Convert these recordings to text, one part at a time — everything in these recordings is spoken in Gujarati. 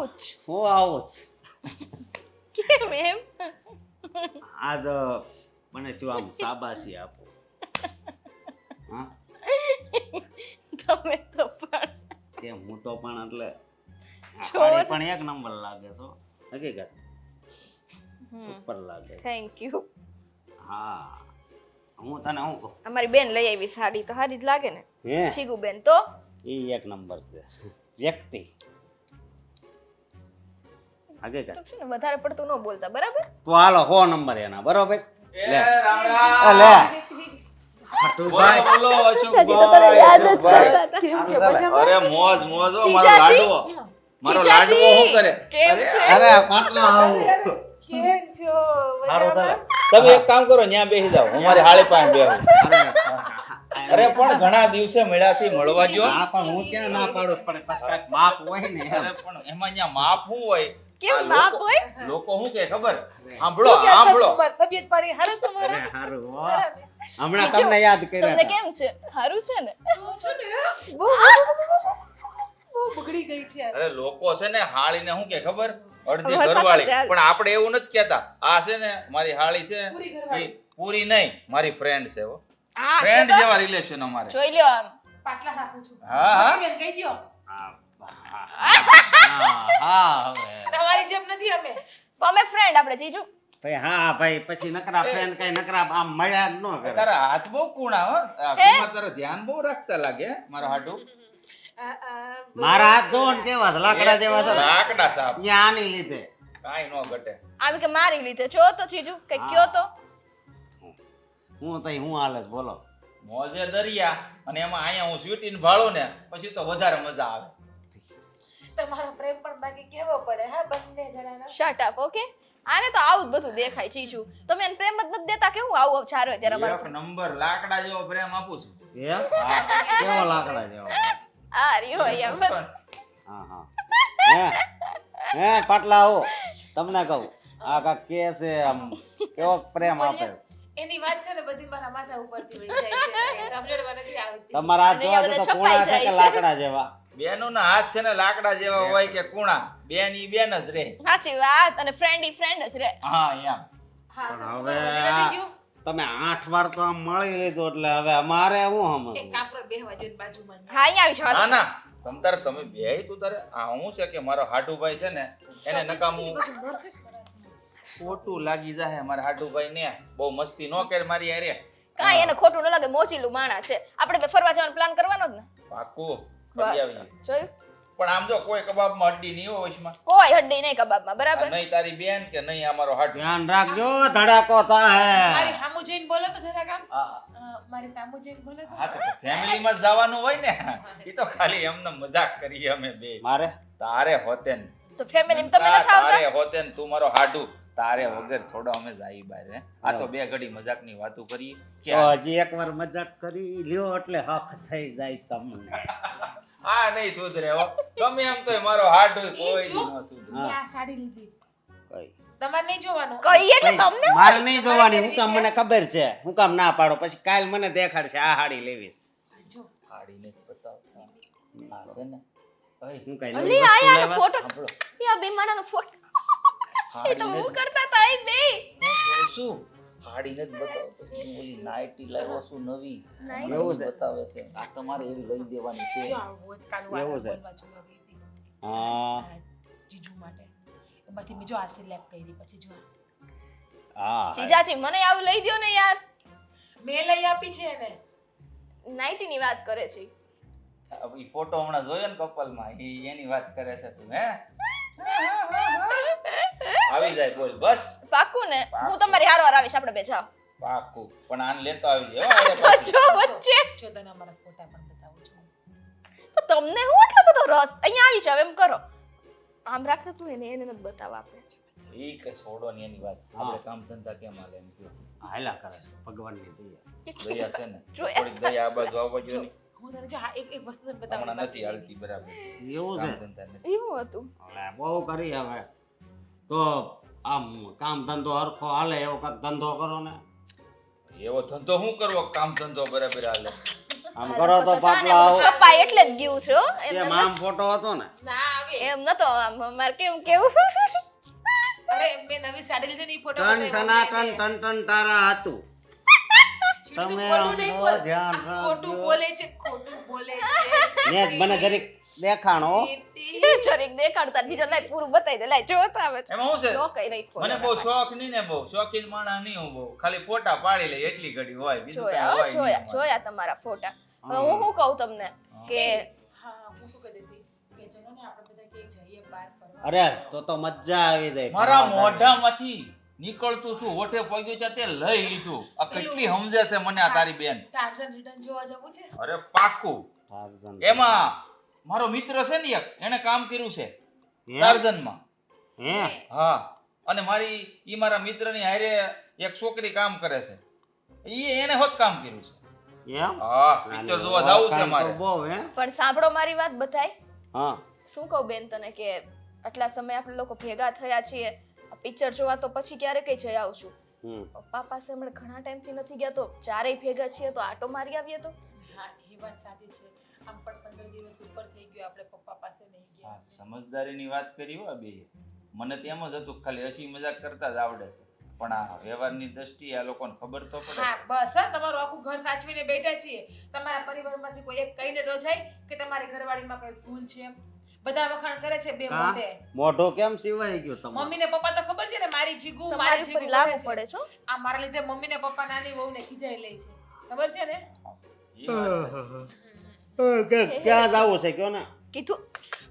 આવું જ હું આવું જ કેમ એમ આજ મને જો આમ શાબાશી આપો હા તમે તો પણ કેમ હું તો પણ એટલે છો હાડી પણ એક નંબર લાગે છો હકીકત ઉપર લાગે થેન્ક યુ હા હું તને હું કહું અમારી બેન લઈ આવી સાડી તો સારી જ લાગે ને હે છીગુ બેન તો એ એક નંબર છે વ્યક્તિ હકીકત તો છે ને વધારે પડતું ન બોલતા બરાબર તો હાલો 100 નંબર એના બરોબર એ લે રામા લે બોલો બોલો હજી તો તને યાદ જ કરતા હતા. કેમ છે મજામાં? અરે મોજ મોજ હો, મારો જીજાજી? લાડવો મારો જીજાજી? લાડવો શું કરે કેમ છે અરે પાટલા આવું કેમ છો સારું ચાલે તમે એક કામ કરો ન્યા બેસી જાઓ અમારી હાળી પાસે બેહો અરે અરે પણ ઘણા દિવસે મળ્યા છે મળવા જો હા પણ હું ક્યાં ના પાડું પણ પછી કાંઈક માપ હોય ને એમ. અરે પણ એમાં ન્યા માપ શું હોય કેમ આ બાપ લોકો- હોય લોકો શું કે ખબર સાંભળો શું કહે છે સાંભળો તમારી તબિયત પાણી હારું તમારા? અરે હારું હો. હમણાં તમને યાદ કર્યા તમને હતા. કેમ છે સારું છે ને તો છે ને બહુ બગડી ગઈ છે અરે લોકો છે ને હાળીને શું કે ખબર અડધી હવે ઘરવાળી પાછા પણ આપણે એવું નથી કહેતા આ છે ને મારી હાળી છે પૂરી ઘરવાળી. ઈ પૂરી નહીં મારી ફ્રેન્ડ છે હો હા ફ્રેન્ડ તો જેવા રિલેશન અમારે જોઈ લ્યો આમ પાટલા રાખું છું હા, હા. બેન કહી દ્યો હા, હા, હવે. તમારી જેમ નથી અમે તો અમે ફ્રેન્ડ આપણે જીજુ ભાઈ હા ભાઈ પછી નકરા ફ્રેન્ડ કઈ નકરા આમ મળ્યા જ ન કરે તારા હાથ બહુ કુણા હો આ હે? કુમાર તારા ધ્યાન બહુ રાખતા લાગે હે, મારો હાટુ મારા હાથ જોવો ને કેવા છે લાકડા જેવા છે ને. લાકડા સાપ ઈ આની લીધે કાઈ નો ઘટે આવી કે મારી લીધે જો તો જીજુ કઈ કયો તો હું તઈ હું હાલે છે બોલો મોજે દરિયા અને એમાં અહીંયા હું સ્વીટીને ભાળું ને પછી તો વધારે મજા આવે તમારો પ્રેમ પણ બાકી કેવો પડે હા બંને જણાનો શટ અપ ઓકે આને તો આવું જ બધું દેખાય જીજુ તમે એને પ્રેમ જ નથી દેતા કે હું આવું ચારો ત્યારે એક અમારો નંબર લાકડા જેવો પ્રેમ આપું છું એમ કેવો લાકડા જેવો આ રહ્યો અહીંયા બસ. હા હા હે પાટલા આવો તમને કહું આ કાક કે છે આમ કેવો પ્રેમ આપે એની વાત છે ને બધી મારા માથા ઉપરથી વહી જાય છે સમજણમાં નથી આવતી તમારા હાથ અને જોવા એ તો બધા કોણા છે છપાઈ કે જાય છે. લાકડા જેવા બેનોના હાથ છે ને લાકડા જેવા હોય કે કુણા બેન ઈ બેન જ રે સાચી વાત અને ફ્રેન્ડ ઈ ફ્રેન્ડ જ રે હા એમ હા પણ સમજણ હવે વધી નથી ગયું? તમે 8 વાર તો આમ મળી લીધું એટલે હવે અમારે શું એક સમજવું કામ પર બેહવા જોઈએ બાજુમાં હા અહીંયા આવી ના જાઓ ના તમ તારે તમે બે તું તારે આ હું છે કે મારો હાટુભાઈ છે ને એને નકામું ખોટું લાગી જાય મારા હાટુભાઈ ને બહુ મસ્તી નો કરે મારી હારે કાંઈ એને ખોટું ન લાગે મોચીલું માણા છે આપણે બે ફરવા જવાનો પ્લાન કરવાનો જ ને પાકું બસ કરી આવીએ જોયું પણ આમ જો કોઈ કબાબમાં હડ્ડી નહીં હોય વચમાં કોઈ હડ્ડી નહીં કબાબમાં બરાબર નહીં તારી બેન કે નહીં અમારો હાટુ ધ્યાન રાખજો ધડાકો થાય મારી સામું જઈને બોલો તો જરા કામ હા મારી સામું જઈને બોલો તો હા તો ફેમિલીમાં જ જવાનું હોય ને એ તો ખાલી એમને મજાક કરીએ અમે બે મારે તારે હોતે ને તો ફેમિલીમાં તમે નથી આવતા તારે હોતે ને તું મારો હાટુ તારે વગર થોડો અમે જાય બહાર હે આ તો બે ઘડી મજાકની વાતો કરી કે તો હજી એકવાર મજાક કરી લ્યો એટલે હક થઈ જાય તમને આ નહીં સુધરે હો ગમે એમ તોય મારો હાટુ કોઈ જો. દી ન સુધરે મેં આ સાડી લીધી કઈ તમારે નહીં જોવાનું કઈ એટલે તમને મારે નહીં જોવાની હું કામ મને ખબર છે હું કામ ના પાડો પછી કાલ મને દેખાડશે આ હાડી લેવીશ જો હાડીને જ બતાવતા આ છે ને ઓય હું કઈ અલી નવી વસ્તુ આયા લેવા ફોટો સાંભળો યા બે માણાનો ફોટો એ તો હાડીને હું કરતા હતા એ બે શું હાડીને જ બતાવતો હું ઓલી નાઈટી લાવ્યો છું નવી નાઈટી? એવું છે બતાવે છે આ તમારે એવી લઈ દેવાની છે જો આવું જ કાલ એવું છે. બોલવા જોવા ગઈ હતી હા આ જીજુ માટે એમાંથી મેં જો આ સિલેક્ટ કરી પછી જો આ. હા જીજાજી મને આવું લઈ દ્યો ને યાર મેં લઈ આપી છે એને નાઈટી ની વાત કરે છે ઈ ફોટો હમણાં જોયો ને કપલમાં ઈ એની વાત કરે છે તું હે આવી જાય બોલ બસ પાક્કું ને હું તમારી હારવાર આવીશ આપણે બે જાઓ પાકું પણ આને લેતો આવી જાય હો આને પાછી. જો વચ્ચે જો તને અમારા ફોટા પણ બતાવું છું તો તમને હું એટલો બધો રસ અહીંયા આવી જાવ એમ કરો આમ રાખતો તું એને નથી બતાવવા આપણે ઈ કે છોડો ની એની વાત આપણે કામ ધંધા કેમ હાલે એમ કયો હાલા કરે છે ભગવાનની દયા દયા છે ને જોયા. થોડીક દયા આ બાજુ આવવા જો ને હું તને જો આ એક વસ્તુ તને બતાવું હમણાં નથી હાલતી બરાબર એવું કામ છે ધંધા નથી એવું હતું હવે બહુ કરી હવે તો આમ કામ ધંધો હરખો હાલે એવો કાંઈક ધંધો કરો ને એવો ધંધો શું કરવો કામ ધંધો બરાબર હાલે આમ કરો તો પાટલા આવો છપાય એટલે જ ગયું છે હો. એમ કેમ આમ ફોટો હતો ને ના આવે એમ નતો મારે કેમ કેવું અરે મેં નવી સાડી લીધી ને ઈ ફોટો ટન ટનાટન ટન ટન તારા હતું તમે ખોટું બોલે છે ખોટું બોલે છે ને મને જરીક દેખાણો જરીક દેખાડતા જીજો લાઈ પૂરું બતાવી દે લાઈ જો તો આવે એમાં શું છે લો કઈ નહીં મને બહુ શોખ નહીં ને બહુ શોખીન માણસ નહીં હું બહુ ખાલી ફોટા પાડી લે એટલી ઘડી હોય બીજું કાંઈ જોયા હોય જોયા નહીં. જોયા તમારા ફોટા હવે હું શું કહું તમને કે હા હું શું કહેતી હતી કે ચલો ને આપણે બધા ક્યાંક જઈએ બહાર ફરવા અરે તો મજા આવી જાય મારા મોઢામાંથી નીકળતું છું ઓઠે પગ્યું છે તે લઈ લીધું આ કેટલી સમજે છે મને આ તારી બેન ટાર્ઝન રિટર્ન જોવા જવું છે અરે પાક્કું એમાં મારો મિત્ર છે ને એક એને કામ કર્યું છે ટાર્ઝનમાં હે હા અને ઈ મારા મિત્રની હારે એક છોકરી કામ કરે છે એને હોત કામ કર્યું છે એમ હા પિક્ચર જોવા જાવું છે મારે બહુ હે પણ સાંભળો મારી વાત બધાય હા શું કહું બેન તને કે આટલા સમય આપણે લોકો ભેગા થયા છીએ પિક્ચર જોવા તો પછી ક્યારે કઈ જઈ આવશું પપ્પા પાસે હમણાં ઘણા ટાઈમથી નથી ગયા તો ચારેય ભેગા છીએ તો આટો મારી આવીએ તો હા એ વાત સાચી છે આમ પણ 15 દિવસ ઉપર થઈ ગયો આપણે પપ્પા પાસે નહીં ગયા હા સમજદારીની વાત કરી હો બે મને તેમ જ હતું ખાલી હસી મજાક કરતા જ આવડે છે પણ આ વ્યવહારની દ્રષ્ટિએ આ લોકોને ખબર તો પડે હા છે. બસ હા તમારું આખું ઘર સાચવીને બેઠા છીએ તમારા પરિવારમાંથી કોઈ એક કહીને તો જાય કે તમારી ઘરવાળીમાં કઈ ભૂલ છે એમ બધા વખાણ કરે છે બે મોઢે મોઢો કેમ સિવાય ગયો તમારો મમ્મી ને પપ્પા તો ખબર છે ને મારી જીગુ મારી તમારી જીગુ ઉપર લાગુ કરે પડે છે. છો આ મારા લીધે મમ્મી ને પપ્પા નાની વહુ ને ખીજાઈ લે છે ખબર છે ને એ વાત છે. ક્યાં જાવું છે કયો ને કીધું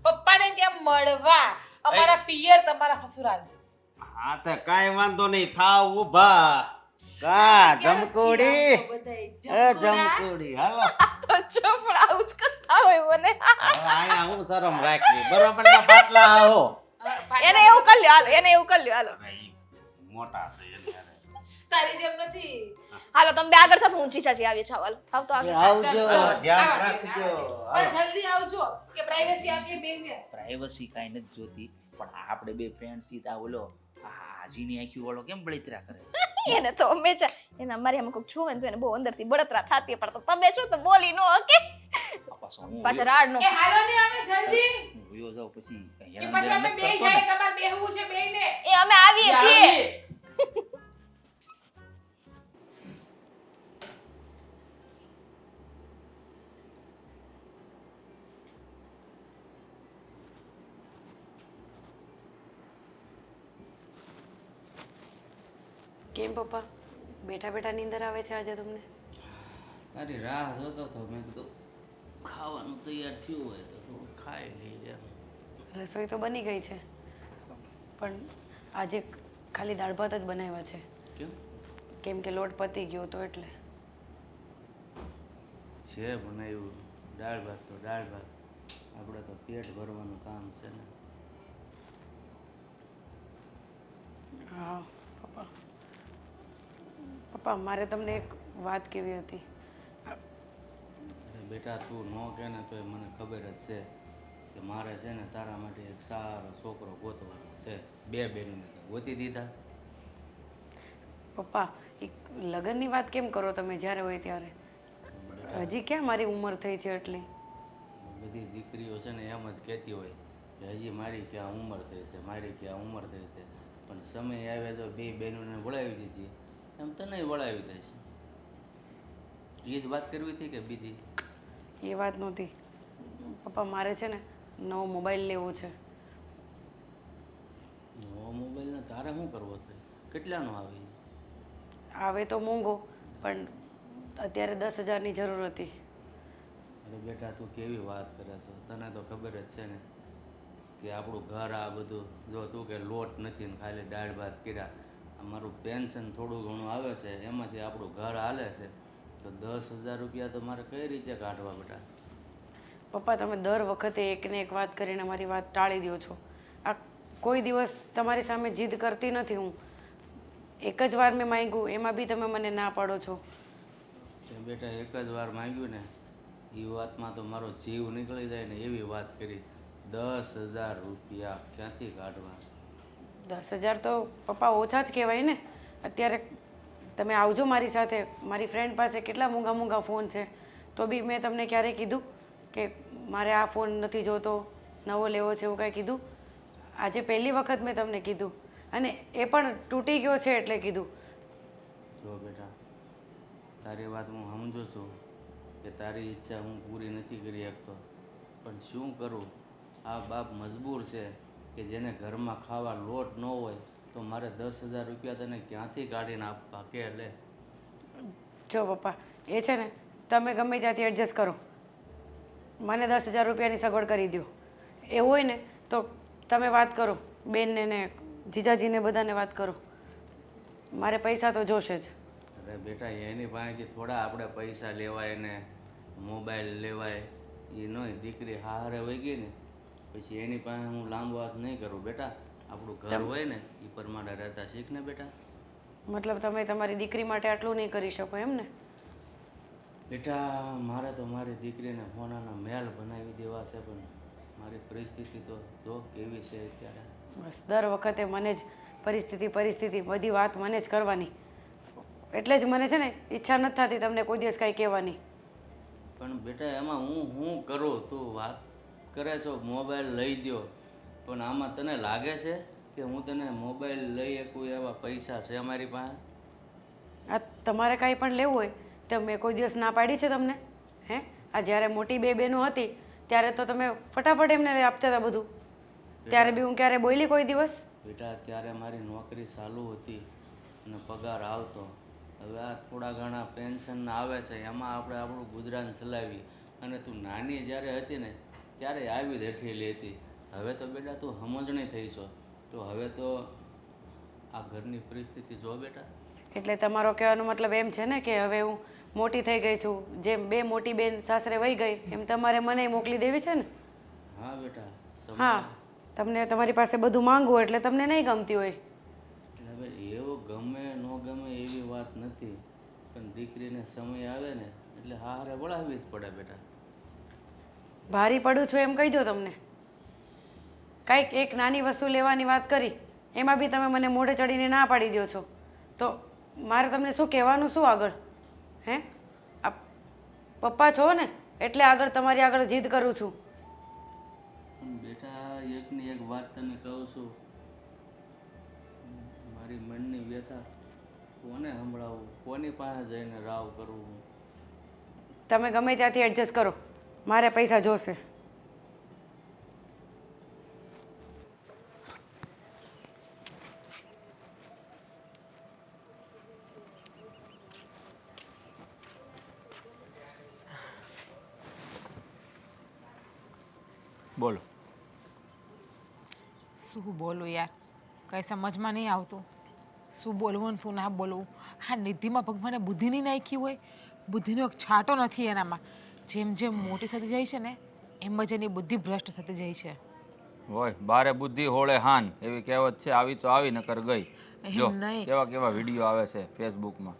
પપ્પાને ત્યાં મળવા અમારા પિયર તમારા સસુરાલ હા તો કાઈ વાંધો નહીં થાવ ઊભા કા જમકોડી એ જમકોડી હાલો તો જો પણ આવું જ કરતા હોય મને હવે આયા હું શરમ રાખવી બરોબર ના પાટલા આવો એને એવું કરી લ્યો હાલો એને એવું કરી લ્યો હાલો અરે ઈ મોટા છે એને હારે. તારી જેમ નથી હાલો તમે બે આગળ થાવ હું ચીચા આવીએ છો હાલો થાવ તો આગળ આવજો ચાલ, ધ્યાન આવો, રાખજો આવો. પણ જલ્દી આવજો કે પ્રાઇવેસી આપીએ બેનને પ્રાઇવસી કાંઈ નથી જોતી પણ આપણે બે ફ્રેન્ડ છીએ તો આ ઓલો આ હાજીની આંખી વાળો કેમ બળતરા કરે છે એને તો હંમેશા એના મારી આમ કોક છુવે ને તો એને બહુ અંદરથી બળતરા થાતી હોય, પણ તો તમે છો તો બોલી નો હકે આ પાછો હું પાછા રાડ નો એ હાલો ને અમે જલ્દી હું વયો જાઉં પછી કે હેરાન પછી અમે બેરાન બે નથી કરતો જાય ને. તમારે બેહવું છે બેયને એ અમે આવીએ છીએ કેમ પપ્પા બેઠા બેઠા નીંદર આવે છે આજે તમને તારી રાહ જોતો તો મેં કીધું ખાવાનું તૈયાર થયું હોય તો થોડું ખાઈ લઈએ એમ. રસોઈ તો બની ગઈ છે પણ આજે ખાલી દાળ ભાત જ બનાવ્યા છે કેમ કેમ કે લોટ પતી ગયો તો એટલે છે બનાવ્યું દાળ ભાત તો દાળ ભાત આપણે તો પેટ ભરવાનું કામ છે ને. હા પપ્પા પપ્પા મારે તમને એક વાત કહેવી હતી અરે બેટા તું ન કહે ને તોય મને ખબર જ છે કે મારે છે ને તારા માટે એક સારો છોકરો ગોતવાનો છે. બે બહેનોને ગોતી દીધા. પપ્પા એક લગ્નની વાત કેમ કરો તમે જ્યારે હોય ત્યારે હજી ક્યાં મારી ઉંમર થઈ છે એટલી બધી દીકરીઓ છે ને એમ જ કહેતી હોય કે હજી મારી ક્યાં ઉંમર થઈ છે મારી ક્યાં ઉંમર થઈ છે પણ સમય આવે તો બે બહેનોને વળાવી દીધી એમ તને વળાવી દઈશ. એ જ વાત કરવી હતી કે બીજી? એ વાત નહોતી પપ્પા મારે છે ને નવો મોબાઈલ લેવો છે નવો મોબાઈલને તારે શું કરવો છે? કેટલાનો આવે ઈ? આવે તો મોંઘો પણ અત્યારે 10,000ની જરૂર હતી અરે બેટા તું કેવી વાત કરે છે તને તો ખબર જ છે ને કે આપણું ઘર આ બધું જો તું કે લોટ નથી ને ખાલી દાળ ભાત કર્યા અમારું પેન્શન થોડું ઘણું આવે છે એમાંથી આપણું ઘર હાલે છે તો 10,000 રૂપિયા તો મારે કઈ રીતે કાઢવા બેટા? પપ્પા તમે દર વખતે એકને એક વાત કરીને મારી વાત ટાળી દો છો આ કોઈ દિવસ તમારી સામે જીદ કરતી નથી હું એક જ વાર મેં માંગ્યું એમાં બી તમે મને ના પાડો છો તે બેટા એક જ વાર માંગ્યું ને એ વાતમાં તો મારો જીવ નીકળી જાય ને એવી વાત કરી. 10,000 રૂપિયા ક્યાંથી કાઢવા? 10,000 તો પપ્પા ઓછા જ કહેવાય ને અત્યારે તમે આવજો મારી સાથે મારી ફ્રેન્ડ પાસે કેટલા મોંઘા મોંઘા ફોન છે તો બી મેં તમને ક્યારે કીધું કે મારે આ ફોન નથી જોતો નવો લેવો છે એવું કાંઈ કીધું? આજે પહેલી વખત મેં તમને કીધું અને એ પણ તૂટી ગયો છે એટલે કીધું. જો બેટા, તારી વાત હું સમજુ છું કે તારી ઈચ્છા હું પૂરી નથી કરી શકતો, પણ શું કરું? આ બાપ મજબૂર છે કે જેને ઘરમાં ખાવા લોટ ન હોય તો મારે 10,000 રૂપિયા તને ક્યાંથી કાઢીને આપવા કે લે. જો પપ્પા, એ છે ને તમે ગમે ત્યાંથી એડજસ્ટ કરો, મને 10,000 રૂપિયાની સગવડ કરી દો. એવું હોય ને તો તમે વાત કરો, બેનને ને જીજાજીને બધાને વાત કરો. મારે પૈસા તો જોશે જ. અરે બેટા, એની પાસેથી થોડા આપણે પૈસા લેવાય ને મોબાઈલ લેવાય? એ નહીં, દીકરી હારે વહી ગઈ ને પછી એની પાસે હું લાંબો હાથ નહીં કરું બેટા. આપણું ઘર હોય ને એ પ્રમાણે રહેતા શીખ ને બેટા. મતલબ તમે તમારી દીકરી માટે આટલું નહીં કરી શકો એમ ને? બેટા, મારે તો મારી દીકરીને સોનાના મહેલ બનાવી દેવા છે, પણ મારી પરિસ્થિતિ તો જો કેવી છે અત્યારે. બસ દર વખતે મને જ પરિસ્થિતિ બધી વાત મને જ કરવાની, એટલે જ મને છે ને ઈચ્છા નથી થતી તમને કોઈ દિવસ કાંઈ કહેવાની. પણ બેટા, એમાં હું કરું? તું વાત કરે છો મોબાઈલ લઈ દ્યો, પણ આમાં તને લાગે છે કે હું તને મોબાઈલ લઈ શકું એવા પૈસા છે અમારી પાસે? આ તમારે કાંઈ પણ લેવું હોય તો મેં કોઈ દિવસ ના પાડી છે તમને? હે, આ જ્યારે મોટી બે બહેનો હતી ત્યારે તો તમે ફટાફટ એમને આપતા હતા બધું. ત્યારે બી હું ક્યારે બોલી કોઈ દિવસ? બેટા, ત્યારે મારી નોકરી ચાલુ હતી અને પગાર આવતો. હવે આ થોડા ઘણા પેન્શન આવે છે એમાં આપણે આપણું ગુજરાન ચલાવી. અને તું નાની જ્યારે હતી ને ત્યારે આવી દેઠેલી હતી. હવે તો બેટા તું સમજણી થઈ છો, તો હવે તો આ ઘરની પરિસ્થિતિ જો બેટા. એટલે તમારો કહેવાનો મતલબ એમ છે ને કે હવે હું મોટી થઈ ગઈ છું, જેમ બે મોટી બેન સાસરે વહી ગઈ એમ તમારે મને મોકલી દેવી છે ને? હા બેટા. હા, તમને તમારી પાસે બધું માંગવું એટલે તમને નહીં ગમતી હોય. એટલે હવે એવો ગમે ન ગમે એવી વાત નથી, પણ દીકરીને સમય આવે ને એટલે હારે વળાવવી જ પડે બેટા. ભારી પડું છું એમ કહી દો તમને. કાંઈક એક નાની વસ્તુ લેવાની વાત કરી એમાં બી તમે મને મોઢે ચડીને ના પાડી દો છો, તો મારે તમને શું કહેવાનું શું આગળ? હે, આ પપ્પા છો ને એટલે આગળ તમારી આગળ જીદ કરું છું. પણ બેટા, એકની એક વાત તને કહું છું, મારી મનની વ્યથા કોને સંભળાવું? કોની પાસે જઈને રાવ કરવું? તમે ગમે ત્યાંથી એડજસ્ટ કરો, મારે પૈસા જોશે. બોલો. શું બોલું યાર, કંઈ સમજમાં નહીં આવતું. શું બોલવું ને શું ના બોલવું. હા, નિધિમાં ભગવાને બુદ્ધિ નહીં નાખી હોય, બુદ્ધિનો એક છાંટો નથી એનામાં. જેમ જેમ મોટી થતી જાય છે ને એમ જ એની બુદ્ધિ ભ્રષ્ટ થતી જાય છે. હોય બારે બુદ્ધિ હોળે હાન એવી કહેવત છે. આવી તો આવી નકર ગઈ. જો એમ નહીં. કેવા કેવા વિડીયો આવે છે ફેસબુકમાં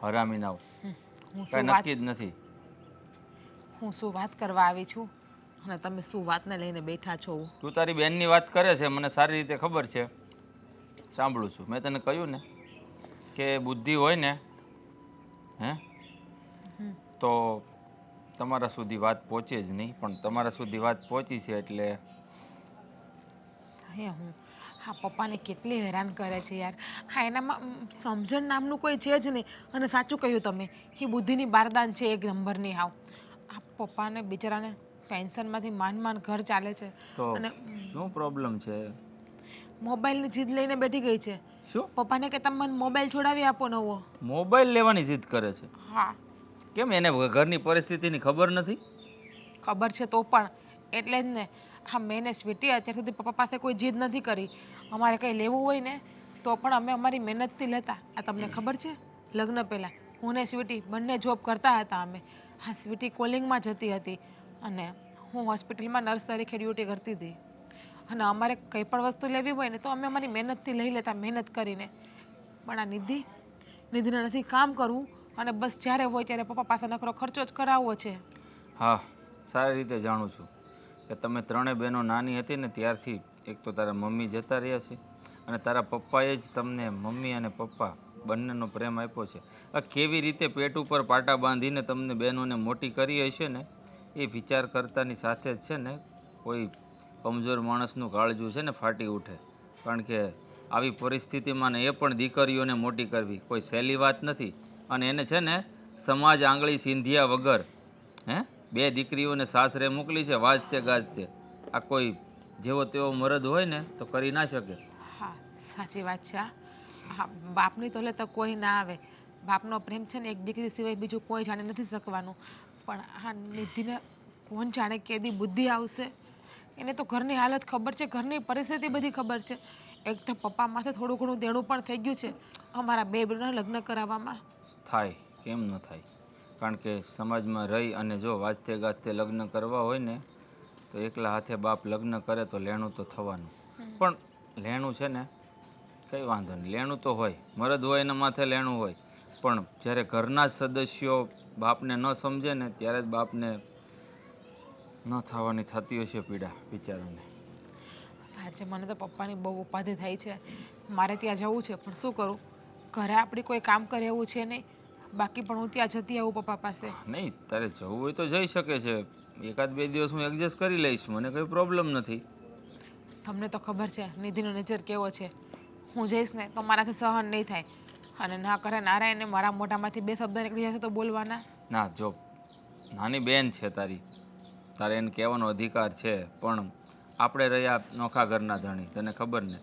હરામીના. હું કઈ શું વાત નક્કી જ નથી. હું શું વાત કરવા આવી છું અને તમે શું વાતને લઈને બેઠા છો? તું તારી બેનની વાત કરે છે, મને સારી રીતે ખબર છે, સાંભળું છું. મેં તને કહ્યું ને કે બુદ્ધિ હોય ને હે તો તમારા સુધી વાત પહોંચે જ નહીં, પણ તમારા સુધી વાત પહોંચી છે એટલે હે હું હા પપ્પાને કેટલી હેરાન કરે છે યાર. હા, એનામાં સમજણ નામનું કોઈ છે જ નહીં. અને સાચું કહ્યું તમે, એ બુદ્ધિની બારદાન છે એક નંબરની. હાવ આ પપ્પાને બિચારાને પેન્શનમાંથી માંડ ઘર ચાલે છે. તો અને શું પ્રોબ્લેમ છે? મોબાઈલની જીદ લઈને બેઠી ગઈ છે. શું પપ્પાને કે તમે મને મોબાઈલ છોડાવી આપો નવો. મોબાઈલ લેવાની જીદ કરે છે? હા, કેમ, એને ઘરની પરિસ્થિતિની ખબર નથી? ખબર છે તો પણ એટલે જ ને. હા, મેં ને સ્વીટી અત્યાર સુધી પપ્પા પાસે કોઈ જીદ નથી કરી. અમારે કંઈ લેવું હોય ને તો પણ અમે અમારી મહેનતથી લેતા. આ તમને ખબર છે, લગ્ન પહેલાં હું ને સ્વીટી બંને જોબ કરતા હતા અમે. હા, સ્વીટી કોલિંગમાં જતી હતી અને હું હોસ્પિટલમાં નર્સ તરીકે ડ્યુટી કરતી હતી. અને અમારે કંઈ પણ વસ્તુ લેવી હોય ને તો અમે અમારી મહેનતથી લઈ લેતા, મહેનત કરીને. પણ આ નિધિને નથી કામ કરવું અને બસ જ્યારે હોય ત્યારે પપ્પા પાસે નકરો ખર્ચો જ કરાવવો છે. હા, સારી રીતે જાણું છું કે તમે ત્રણેય બહેનો નાની હતી ને ત્યારથી એક તો તારા મમ્મી જતા રહ્યા છે અને તારા પપ્પાએ જ તમને મમ્મી અને પપ્પા બંનેનો પ્રેમ આપ્યો છે. આ કેવી રીતે પેટ ઉપર પાટા બાંધીને તમને બહેનોને મોટી કરી હશે ને એ વિચાર કરતાની સાથે જ છે ને કોઈ કમજોર માણસનું કાળજું છે ને ફાટી ઉઠે. કારણ કે આવી પરિસ્થિતિમાં ને એ પણ દીકરીઓને મોટી કરવી કોઈ સહેલી વાત નથી. અને એને છે ને સમાજ આંગળી સિંધિયા વગર બે દીકરીઓને સાસરે મોકલી છે વાજતે ગાજતે. આ કોઈ જેવો તેવો મરદ હોય ને તો કરી ના શકે. હા સાચી વાત છે. હા બાપની તોલે તો કોઈ ના આવે. બાપનો પ્રેમ છે ને એક દીકરી સિવાય બીજું કોઈ જાણી નથી શકવાનું. પણ હા નિધિને કોણ જાણે કેદી બુદ્ધિ આવશે. એને તો ઘરની હાલત ખબર છે, ઘરની પરિસ્થિતિ બધી ખબર છે. એક તો પપ્પા માથે થોડું ઘણું દેણું પણ થઈ ગયું છે અમારા બે બહેનોના લગ્ન કરાવવામાં. થાય કેમ ન થાય? કારણ કે સમાજમાં રહી અને જો વાજતે ગાજતે લગ્ન કરવા હોય ને તો એકલા હાથે બાપ લગ્ન કરે તો લેણું તો થવાનું. પણ લેણું છે ને કંઈ વાંધો નહીં, લેણું તો હોય, મરદ હોય એના માથે લેણું હોય. પણ જ્યારે ઘરના જ સદસ્યો બાપને ન સમજે ને ત્યારે જ બાપને ન થવાની થતી હોય છે પીડા બિચારાને. આજે મને તો પપ્પાની બહુ ઉપાધિ થાય છે. મારે ત્યાં જવું છે પણ શું કરું, ઘરે આપણી કોઈ કામ કરે એવું છે નહીં. બાકી પણ હું ત્યાં જતી આવું પપ્પા પાસે. નહીં, તારે જવું હોય તો જઈ શકે છે. 1-2 દિવસ હું એડજસ્ટ કરી લઈશ, મને કંઈ પ્રોબ્લેમ નથી. તમને તો ખબર છે નિધિનો નેચર કેવો છે. હું જઈશ ને તો મારાથી સહન નહીં થાય. અને ના કરે નારાયણ મારા મોઢામાંથી 2 શબ્દ નીકળી જશે તો બોલવાના. ના જો નાની બેન છે તારે એને કહેવાનો અધિકાર છે. પણ આપણે રહ્યા નોખા ઘરના ધણી, તને ખબર ને,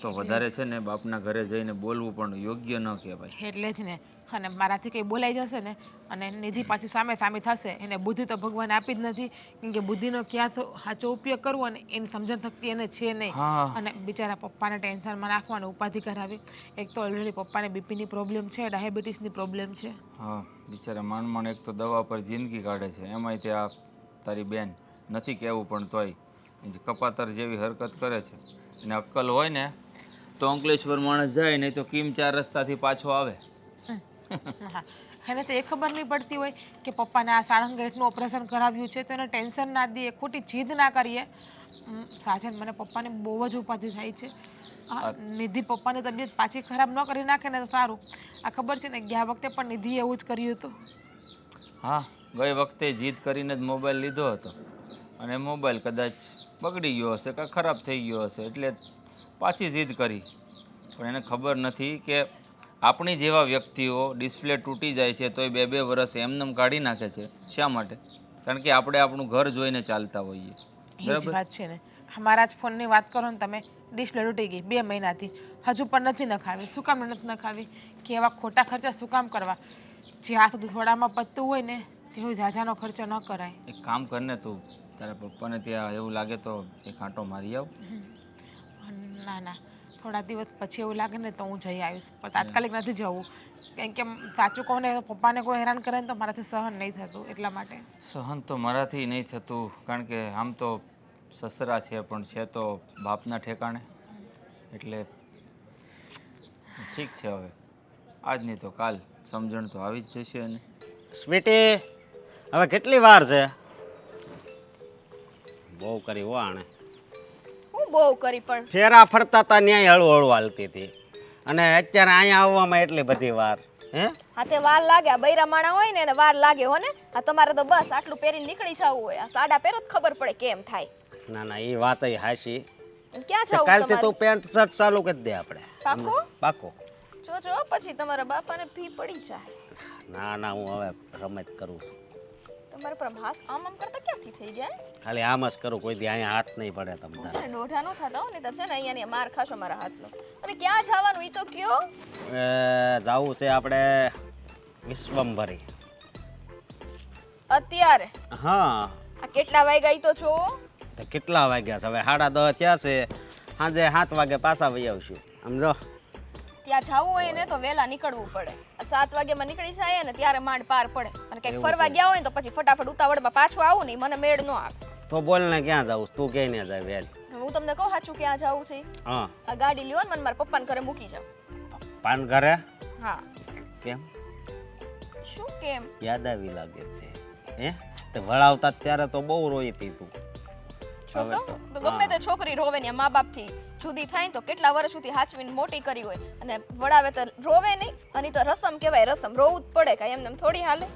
તો વધારે છે ને બાપના ઘરે જઈને બોલવું પણ યોગ્ય ન કહેવાય. એટલે જ ને. અને મારાથી કંઈ બોલાઈ જશે ને અને નિધિ પાછી સામે થશે. એને બુદ્ધિ તો ભગવાન આપી જ નથી. કેમ કે બુદ્ધિનો ક્યાં સાચો ઉપયોગ કરવો ને એની સમજણ શક્તિ એને છે નહીં. અને બિચારા પપ્પાને ટેન્શનમાં નાખવાનું, ઉપાધિ કરાવી. એક તો ઓલરેડી પપ્પાને બીપીની પ્રોબ્લેમ છે, ડાયાબિટીસની પ્રોબ્લેમ છે. હા બિચારા માંડ એક તો દવા પર જિંદગી કાઢે છે. એમાંય ત્યાં તારી બેન નથી કહેવું પણ તોય કપાતર જેવી હરકત કરે છે. એને અક્કલ હોય ને તો અંકલેશ્વર માણસ જાય, નહીં તો કિમ 4 રસ્તાથી પાછો આવે. હા એને તો એ ખબર નહીં પડતી હોય કે પપ્પાને આ સાળંગેટનું ઓપરેશન કરાવ્યું છે તો એને ટેન્શન ના દઈએ, ખોટી જીદ ના કરીએ. સાજન મને પપ્પાને બહુ જ ઉપાધિ થાય છે. નિધિ પપ્પાની તબિયત પાછી ખરાબ ન કરી નાખે ને તો સારું. આ ખબર છે ને ગયા વખતે પણ નિધિએ એવું જ કર્યું હતું. હા ગઈ વખતે જીદ કરીને જ મોબાઈલ લીધો હતો અને મોબાઈલ કદાચ બગડી ગયો હશે કે ખરાબ થઈ ગયો હશે એટલે પાછી જીદ કરી. પણ એને ખબર નથી કે આપણી જેવા વ્યક્તિઓ ડિસ્પ્લે તૂટી જાય છે તોય 2-2 વર્ષ એમનેમ કાઢી નાખે છે. શા માટે? કારણ કે આપણે આપણું ઘર જોઈને ચાલતા હોઈએ. એ જ વાત છે ને. અમારા જ ફોનની વાત કરો ને તમે, ડિસ્પ્લે તૂટી ગઈ 2 મહિનાથી, હજુ પણ નથી નખાવી. શું કામ નથી નખાવી? કે એવા ખોટા ખર્ચા શું કામ કરવા? જ્યાં સુધી થોડામાં પતતું હોય ને તેવો ઝાઝાનો ખર્ચો ન કરાય. એક કામ કરને તું તારા પપ્પાને ત્યાં એવું લાગે તો એક આંટો મારી આવ. ના ના, થોડા દિવસ પછી એવું લાગે ને તો હું જઈ આવીશ. પણ તાત્કાલિક નથી જવું. કેમ કે સાચું કહું ને પપ્પાને કોઈ હેરાન કરે ને તો મારાથી સહન નહીં થતું. એટલા માટે. સહન તો મારાથી નહીં થતું. કારણ કે આમ તો સસરા છે પણ છે તો બાપના ઠેકાણે. એટલે ઠીક છે, હવે આજ નહીં તો કાલ સમજણ તો આવી જ જશે. અને સ્વીટી હવે કેટલી વાર છે? બહુ કરી હો આણે. હું બહુ કરી પણ ફેરા ફરતા તા ન્યાય હળુ હાલતી હતી અને અત્યારે અહીંયા આવવામાં એટલી બધી વાર. હાથે વાર લાગે. આ બૈરા માણા હોય ને એને વાર લાગે હો ને. આ તમારે તો બસ આટલું પહેરીને નીકળી જવું હોય. આ સાડા પહેરો જ ખબર પડે કેમ થાય. ના ના એ વાત હાશી. ક્યાં જાવ કાલથી તું પેન્ટ શર્ટ ચાલુ કરી દે આપણે. પાકો? પાકો. જો પછી તમારા બાપાને ભી પડી જાય. ના ના હું હવે રમત કરું છું. તમારે પર હાથ આમ કરતા ક્યાંથી થઈ જાય? ખાલી આમ જ કરું, કોઈ દી અહીંયા હાથ નહીં પડે તમને. છે દોઢા નો થતા હો ને તો છે ને અહીંયા માર ખાશો મારા હાથનો. અને ક્યાં જવાનું ઈ તો કયો? જાવું છે આપણે વિશ્વંભરી. અત્યારે? હા. આ કેટલા વાગ્યા ઈ તો જો. તો કેટલા વાગ્યા છે? હવે 10:30 થયા છે. સાંજે 7 વાગે પાછા વહી આવશું. સમજો? ત્યાં જવું હોય ને તો વહેલા નીકળવું પડે. 7 વાગ્યામાં નીકળી જાય ને ત્યારે માંડ પાર પડે. અને કંઈક ફરવા ગયા હોય ને તો પછી ફટાફટ ઉતાવળમાં પાછું આવું ને મને મેળ ન આવે. તો બોલ ને ક્યાં જાવું? તું કે ને જાય વેલ. હું તમને કહું સાચું ક્યાં જવું છે? હા. આ ગાડી લ્યો ને મને મારા પપ્પાને ઘરે મૂકી જાવ. પાન ઘરે? હા. કેમ? શું કેમ? યાદ આવી લાગે છે. તે વળાવતા ત્યારે તો બહુ રોઈ હતી તું. તો ગમે તે છોકરી રોવે ને મા બાપ થી જુદી થાય તો કેટલા વર્ષ સુધી હાચવીને મોટી કરી હોય અને વડાવે તો રોવે નહીં. અને તો રસમ કહેવાય, રસમ રોવું જ પડે. કાંઈ એમને થોડી હાલે.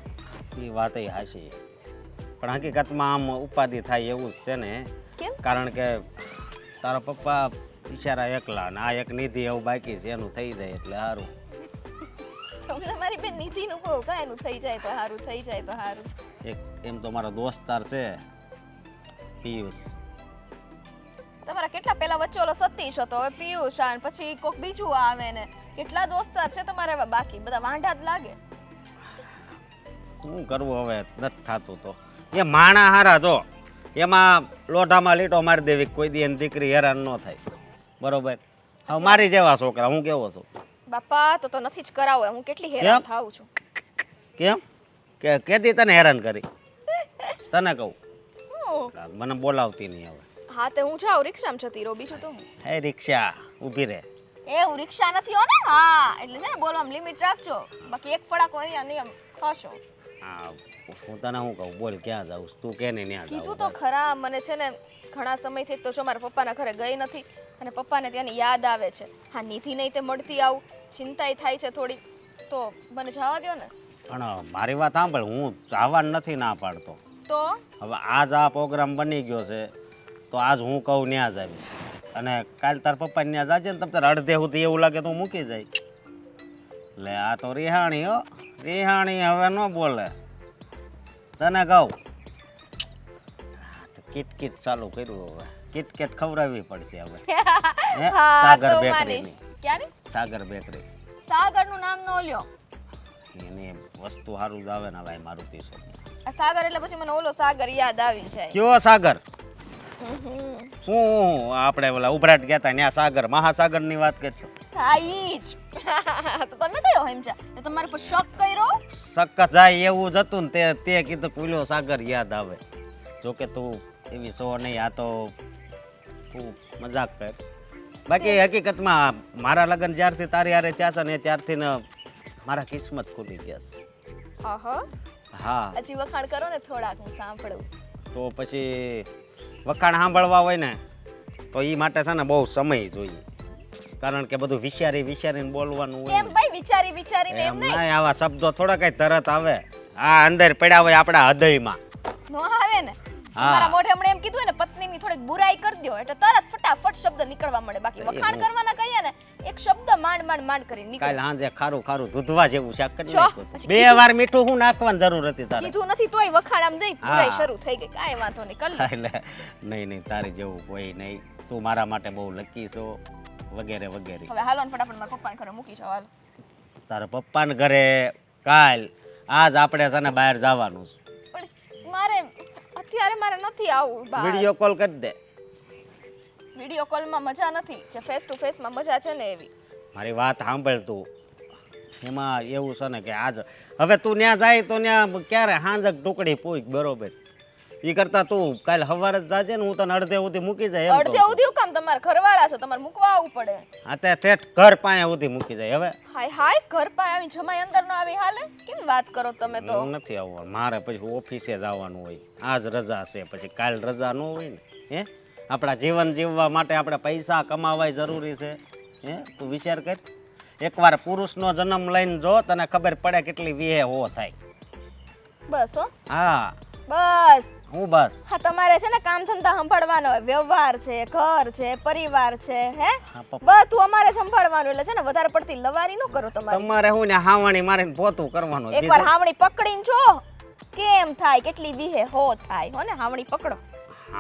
એ વાત હાશી. પણ હકીકતમાં આમ ઉપાધિ થાય એવું જ છે ને કેમ? કારણ કે તારા પપ્પા બિચારા એકલા ને આ એક નિધિ એવું બાકી છે એનું થઈ જાય એટલે સારું. તમને મારી બેન નિધિનું કહો કાંઈ એનું થઈ જાય તો સારું, થઈ જાય તો સારું. એક એમ તો મારો દોસ્તાર છે પિયુષ. તમારા કેટલા પેલા વચ્ચે ઓલો સતીશ હતો, હવે પિયુષ અને પછી કોક બીજું આવે ને કેટલા દોસ્તાર છે તમારા એવા બાકી? બધા વાંઢા જ લાગે. શું કરવું હવે, નથી થતું તો એ માણા હારા જો એમાં લોઢામાં લીટો મારી દેવી કોઈ દી એની દીકરી હેરાન ન થાય. બરોબર, હવે મારી જેવા છોકરા હું કેવો છું. બાપા તો નથી જ કરાવો, હું કેટલી હેરાન થાઉં છું. કેમ કે કેદી તને હેરાન કરી? તને કહું હું? મને બોલાવતી નહીં હવે. હા તે હું જાઉં, રિક્ષામાં જતી રહું, બીજું તો હું. હે રિક્ષા ઊભી રહે. એ હું રિક્ષા નથી હો ને. હા એટલે છે ને બોલવામાં લિમિટ રાખજો, બાકી એક ફડાકો અહીંયા નિયમ ખસો. હા હું તને શું કહું, બોલ ક્યાં જાઉં તું કે ને ત્યાં કીધું જાઉં. તો ખરા, મને છે ને ઘણા સમયથી તો જો મારા પપ્પાના ઘરે ગઈ નથી અને પપ્પાને ત્યાંની યાદ આવે છે. હા નિધિ નહીં તે મળતી આવું, ચિંતાય થાય છે થોડી, તો મને જવા દો ને. પણ મારી વાત સાંભળ, હું જવાનું નથી ના પાડતો. તો હવે આજ આ પ્રોગ્રામ બની ગયો છે તો આજ હું કહું ત્યાં જ આવી, અને કાલ તાર પપ્પાને ત્યાં જાજે ને તમ તારે અડધે સુધી એવું લાગે તો હું મૂકી જાય. એટલે આ તો રિહાણી હો, રિહાણી હવે ન બોલે. તને કહું કિટકિટ ચાલુ કર્યું, હવે કિટકેટ ખવડાવવી પડશે હવે. હે? હા સાગર તો બેકરીની. માનીશ. ક્યાંની? સાગર બેકરી સાગરનું નામ ન લ્યો. એની વસ્તુ સારું જ આવે ને હવે મારુતિ શોપ. આ સાગર એટલે પછી મને ઓલો સાગર યાદ આવી જાય. કયો સાગર? હમ. હું આપણે ઓલા ઉભરાટ ગયા હતા ત્યાં સાગર, મહાસાગર ની વાત કરશો? હા ઈ જ. તો તમે કયો સમજ્યા? તો તમારા પર શક કર્યો? સક્કત જાય એવું જ હતું ને તે કીધું કુલ્યો સાગર યાદ આવે. જોકે તું એવી સો નહીં, આ તો તું મજાક કર. બાકી હકીકતમાં મારા લગ્ન જ્યારથી તારી હારે થયા છે ને ત્યારથી ને મારા કિસ્મત ખુલી ગયા છે. આહા, હા હજી વખાણ કરો ને થોડાક, હું સાંભળું. તો પછી વખાણ સાંભળવા હોય ને તો એ માટે છે ને બહુ સમય જોઈએ, કારણ કે બધું વિચારી વિચારીને બોલવાનું હોય કેમ ને. ભાઈ વિચારી વિચારીને? એમ એમ નહીં ના, આવા શબ્દો થોડા કઈ તરત આવે. આ અંદર પડ્યા હોય આપણા હૃદયમાં. નો આવે ને. હા. તમારા મોઢે હમણાં એમ કીધું ને પત્નીની થોડીક બુરાઈ કરી દો એટલે તરત ફટાફટ શબ્દ નીકળવા મળે. બાકી વખાણ કરવાના કહીએ ને એક શબ્દ માંડ માંડ માંડ કરીને નીકળે. કાલ સાંજે ખારું ખારું દૂધવા જેવું શાક કરી જો, નાખ્યું. પછી બે વાર મીઠું હું નાખવાની જરૂર હતી તારે? કીધું નથી તોય વખાણ આમ જઈ બુરાઈ હા. શરૂ થઈ ગઈ. કાંઈ વાંધો નહીં, કર લે. એટલે નહીં નહીં, તારી જેવું કોઈ નહીં, તું મારા માટે બહુ લકી છો વગેરે વગેરે. હવે હાલો ને ફટાફટ મારા પપ્પાને ઘરે મૂકી જાઓ. હાલો. તારા પપ્પાને ઘરે કાલ આજ આપણે છે ને બહાર જવાનું છે. પણ મારે અત્યારે મારે નથી આવવું બહાર. વિડીયો કોલ કરી દે. વિડીયો કોલમાં મજા નથી, જે ફેસ ટુ ફેસમાં મજા છે ને એવી. મારી વાત સાંભળ તું. એમાં એવું છે ને કે આજ હવે તું ત્યાં જાય તો ત્યાં ક્યારે હાંજક ટુકડી પૂછ, બરોબર? એ કરતા તું કાલે સવારે જ જાજે ને, હું તને અડધે સુધી મૂકી જાય. એમ અડધે ઉધી કામ તમારે ઘરવાળા છો, તમારે મૂકવા આવવું પડે. હા તે ઠેઠ ઘર પાસે સુધી મૂકી જાય. હવે હાય હાય, ઘર પાસે આવી જમાઈ અંદર નો આવી હાલે? કેમ વાત કરો તમે તો? હું નથી આવવાનું, મારે પછી ઓફિસે જવાનું હોય. આજ રજા છે, પછી કાલ રજા ન હોય ને. હે, આપણા જીવન જીવવા માટે આપણે પૈસા કમાવા જરૂરી છે. હે, તું વિચાર કર. એકવાર પુરુષનો જન્મ લઈને જો, તને ખબર પડે કેટલી વિહે હો થાય. બસ હો, હા બસ. હું બસ. હા તમારે છે ને કામ ધંધા સંભાળવાનો હોય, વ્યવહાર છે, ઘર છે, પરિવાર છે, હે હા, બધું અમારે સંભાળવાનું. એટલે છે ને વધારે પડતી લવારી ન કરો તમારે. તમારે હું ને હાવણી મારીને પોતું કરવાનું. એકવાર હાવણી પકડીને જો કેમ થાય, કેટલી વિહે હો થાય. હો ને હાવણી પકડો,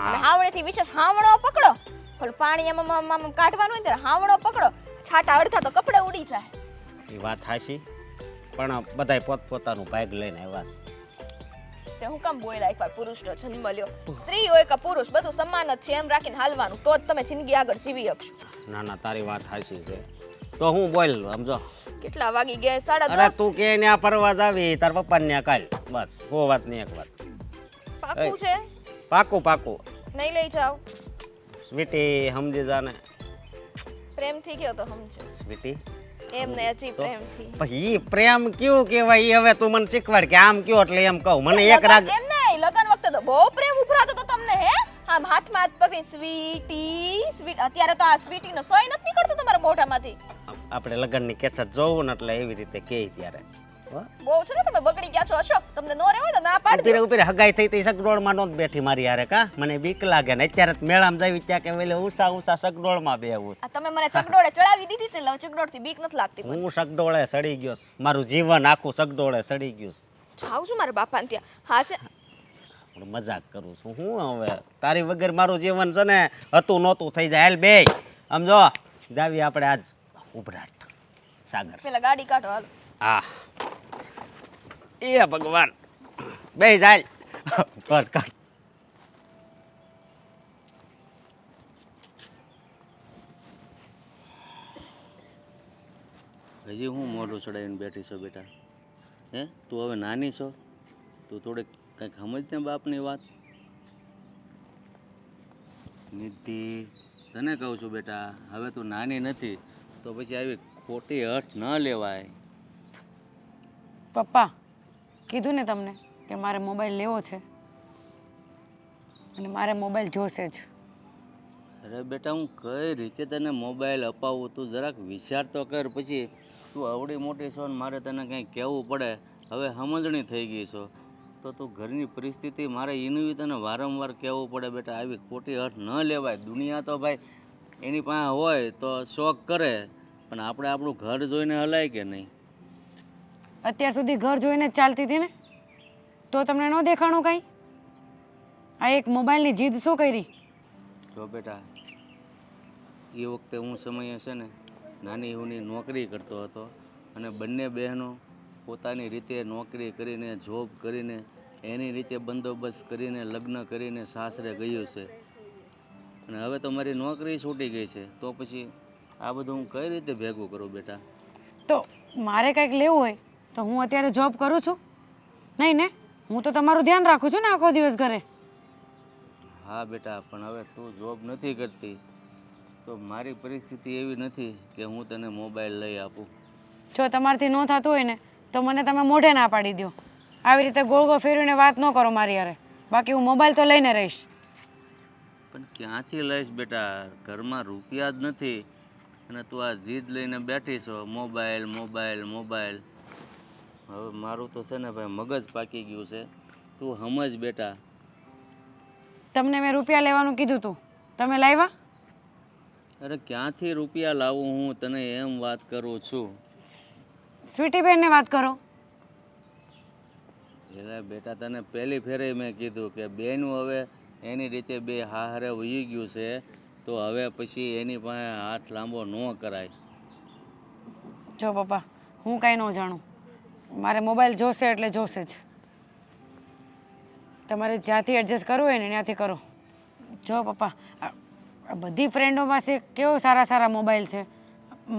અને હાવણી થી વિશેષ હાવણો પકડો. ઓલું પાણી આમ કાઢવાનું હોય ત્યારે હાવણો પકડો, છાટા અડધા તો કપડે ઉડી જાય. એ વાત હાશી, પણ બધાય પોતપોતાનું ભાગ લઈને આવ્યા છે. તે હું કામ બોલ્યા એકવાર પુરુષનો જન્મ લ્યો? સ્ત્રી હોય કે પુરુષ બધું સમાન જ છે એમ રાખીને હાલવાનું, તો જ તમે જિંદગી આગળ જીવી શકશો. ના ના, તારી વાત હાશી છે. તો હું બોલ સમજો. કેટલા વાગી ગયા? 10:30. અરે તું કે ત્યાં ફરવા જાવી તાર પપ્પા ને કાલ, બસ હો વાત નહીં એક વાત. પાકું છે? પાકું પાકું. નહીં લઈ જાવ? સ્વીટી સમજી જાને. પ્રેમથી ગયો તો સમજો. સ્વીટી એમ ને હજી પ્રેમથી. પછી પ્રેમ કયું કહેવાય ઈ હવે તું મને શીખવાડ કે આમ કયો એટલે એમ કહું. મને એક રાગ એમ નહીં, લગન વખતે તો બહુ પ્રેમ ઉભરાતો તો તમને. હે આમ હાથમાં હાથ પકડી સ્વીટી સ્વીટ. અત્યારે તો આ સ્વીટી નો સોય નથી નીકળતો તમારા મોઢામાંથી. આપણે લગ્નની કેસેટ જોવું ને એટલે એવી રીતે કહે ત્યારે. બહુ છે ને તમે બગડી ગયા છો અશોક, તમને નો રહેવું હોય તો ના પાડી દો. ઉપીરે હગાઈ થઈ તી સગડોળમાં નોત બેઠી મારી હારે કા મને બીક લાગે ને અત્યારે તો મેળામાં જાવી ત્યાં કે વેલે ઊંસા સગડોળમાં બેહું. આ તમે મને ચકડોળે ચડાવી દીધી ને એટલે ચકડોળથી બીક નથી લાગતી મને. હું સગડોળે સડી ગયો છું. મારું જીવન આખું સગડોળે સડી ગયું છે. જાઉં છું મારા બાપાને ત્યાં. હા છે હું મજાક કરું છું. હું હવે તારી વગર મારું જીવન છે ને હતું નહોતું થઈ જાય. હાલ બે આમ જો જાવી આપણે આજ ઉભરાટ સાગર. પેલા ગાડી કાઢો હાલો. હા એ ભગવાન બે જાય કર કર. હજી હું મોઢું ચડાવીને બેઠી છો બેટા? હે તું હવે નાની છો, તું થોડીક કંઈક સમજ ને બાપની વાત. નિધિ તને કહું છું બેટા, હવે તું નાની નથી તો પછી આવી ખોટી હઠ ન લેવાય. પપ્પા કીધું ને તમને કે મારે મોબાઈલ લેવો છે અને મારે મોબાઈલ જોશે જ. અરે બેટા હું કઈ રીતે તને મોબાઈલ અપાવું તું જરાક વિચાર તો કર. પછી તું આવડી મોટી છો ને મારે તને કંઈ કહેવું પડે. હવે સમજણી થઈ ગઈ છો તો તું ઘરની પરિસ્થિતિ મારે એનું તને વારંવાર કહેવું પડે. બેટા આવી ખોટી હઠ ન લેવાય. દુનિયા તો ભાઈ એની પાસે હોય તો શોખ કરે, પણ આપણે આપણું ઘર જોઈને હલાય કે નહીં? અત્યાર સુધી ઘર જોઈને જ ચાલતી હતી ને, તો તમને ન દેખાણું કાંઈ? આ એક મોબાઈલની જીદ શું કરી? જો બેટા એ વખતે હું સમયે છે ને નાની હુની નોકરી કરતો હતો અને બંને બહેનો પોતાની રીતે નોકરી કરીને જોબ કરીને એની રીતે બંદોબસ્ત કરીને લગ્ન કરીને સાસરે ગયું છે. અને હવે તો મારી નોકરી છૂટી ગઈ છે તો પછી આ બધું હું કઈ રીતે ભેગું કરું બેટા? તો મારે કંઈક લેવું હોય તો હું અત્યારે જોબ કરું છું નહીં ને? હું તો તમારું ધ્યાન રાખું છું ને આખો દિવસ ઘરે. હા બેટા, પણ હવે તું જોબ નથી કરતી તો મારી પરિસ્થિતિ એવી નથી કે હું તને મોબાઈલ લઈ આપું. જો તમારાથી ન થતું હોય ને તો મને તમે મોઢે ના પાડી દો. આવી રીતે ગોળ ગોળ ફેરવીને વાત ન કરો મારી હારે. બાકી હું મોબાઈલ તો લઈને રહીશ. પણ ક્યાંથી લઈશ બેટા? ઘરમાં રૂપિયા જ નથી અને તું આ જીદ લઈને બેઠી છો મોબાઈલ મોબાઈલ મોબાઈલ. હવે મારું તો છે ને ભાઈ મગજ પાકી ગયું છે. તું સમજ બેટા. તમને મેં રૂપિયા લેવાનું કીધું તું, તમે લાવ્યા? અરે ક્યાંથી રૂપિયા લાવું હું તને એમ વાત કરું છું. સ્વીટીબેનને વાત કરો. એટલે બેટા તને પહેલી ફેરે મેં કીધું કે બેનું હવે એની રીતે બે હારે વહી ગયું છે તો હવે પછી એની પાસે હાથ લાંબો ન કરાય. જો પપ્પા હું કાંઈ ન જાણું, મારે મોબાઈલ જોશે એટલે જોશે જ. તમારે જ્યાંથી એડજસ્ટ કરવું હોય ને ત્યાંથી કરો. જો પપ્પા આ બધી ફ્રેન્ડો પાસે કેવો સારા સારા મોબાઈલ છે,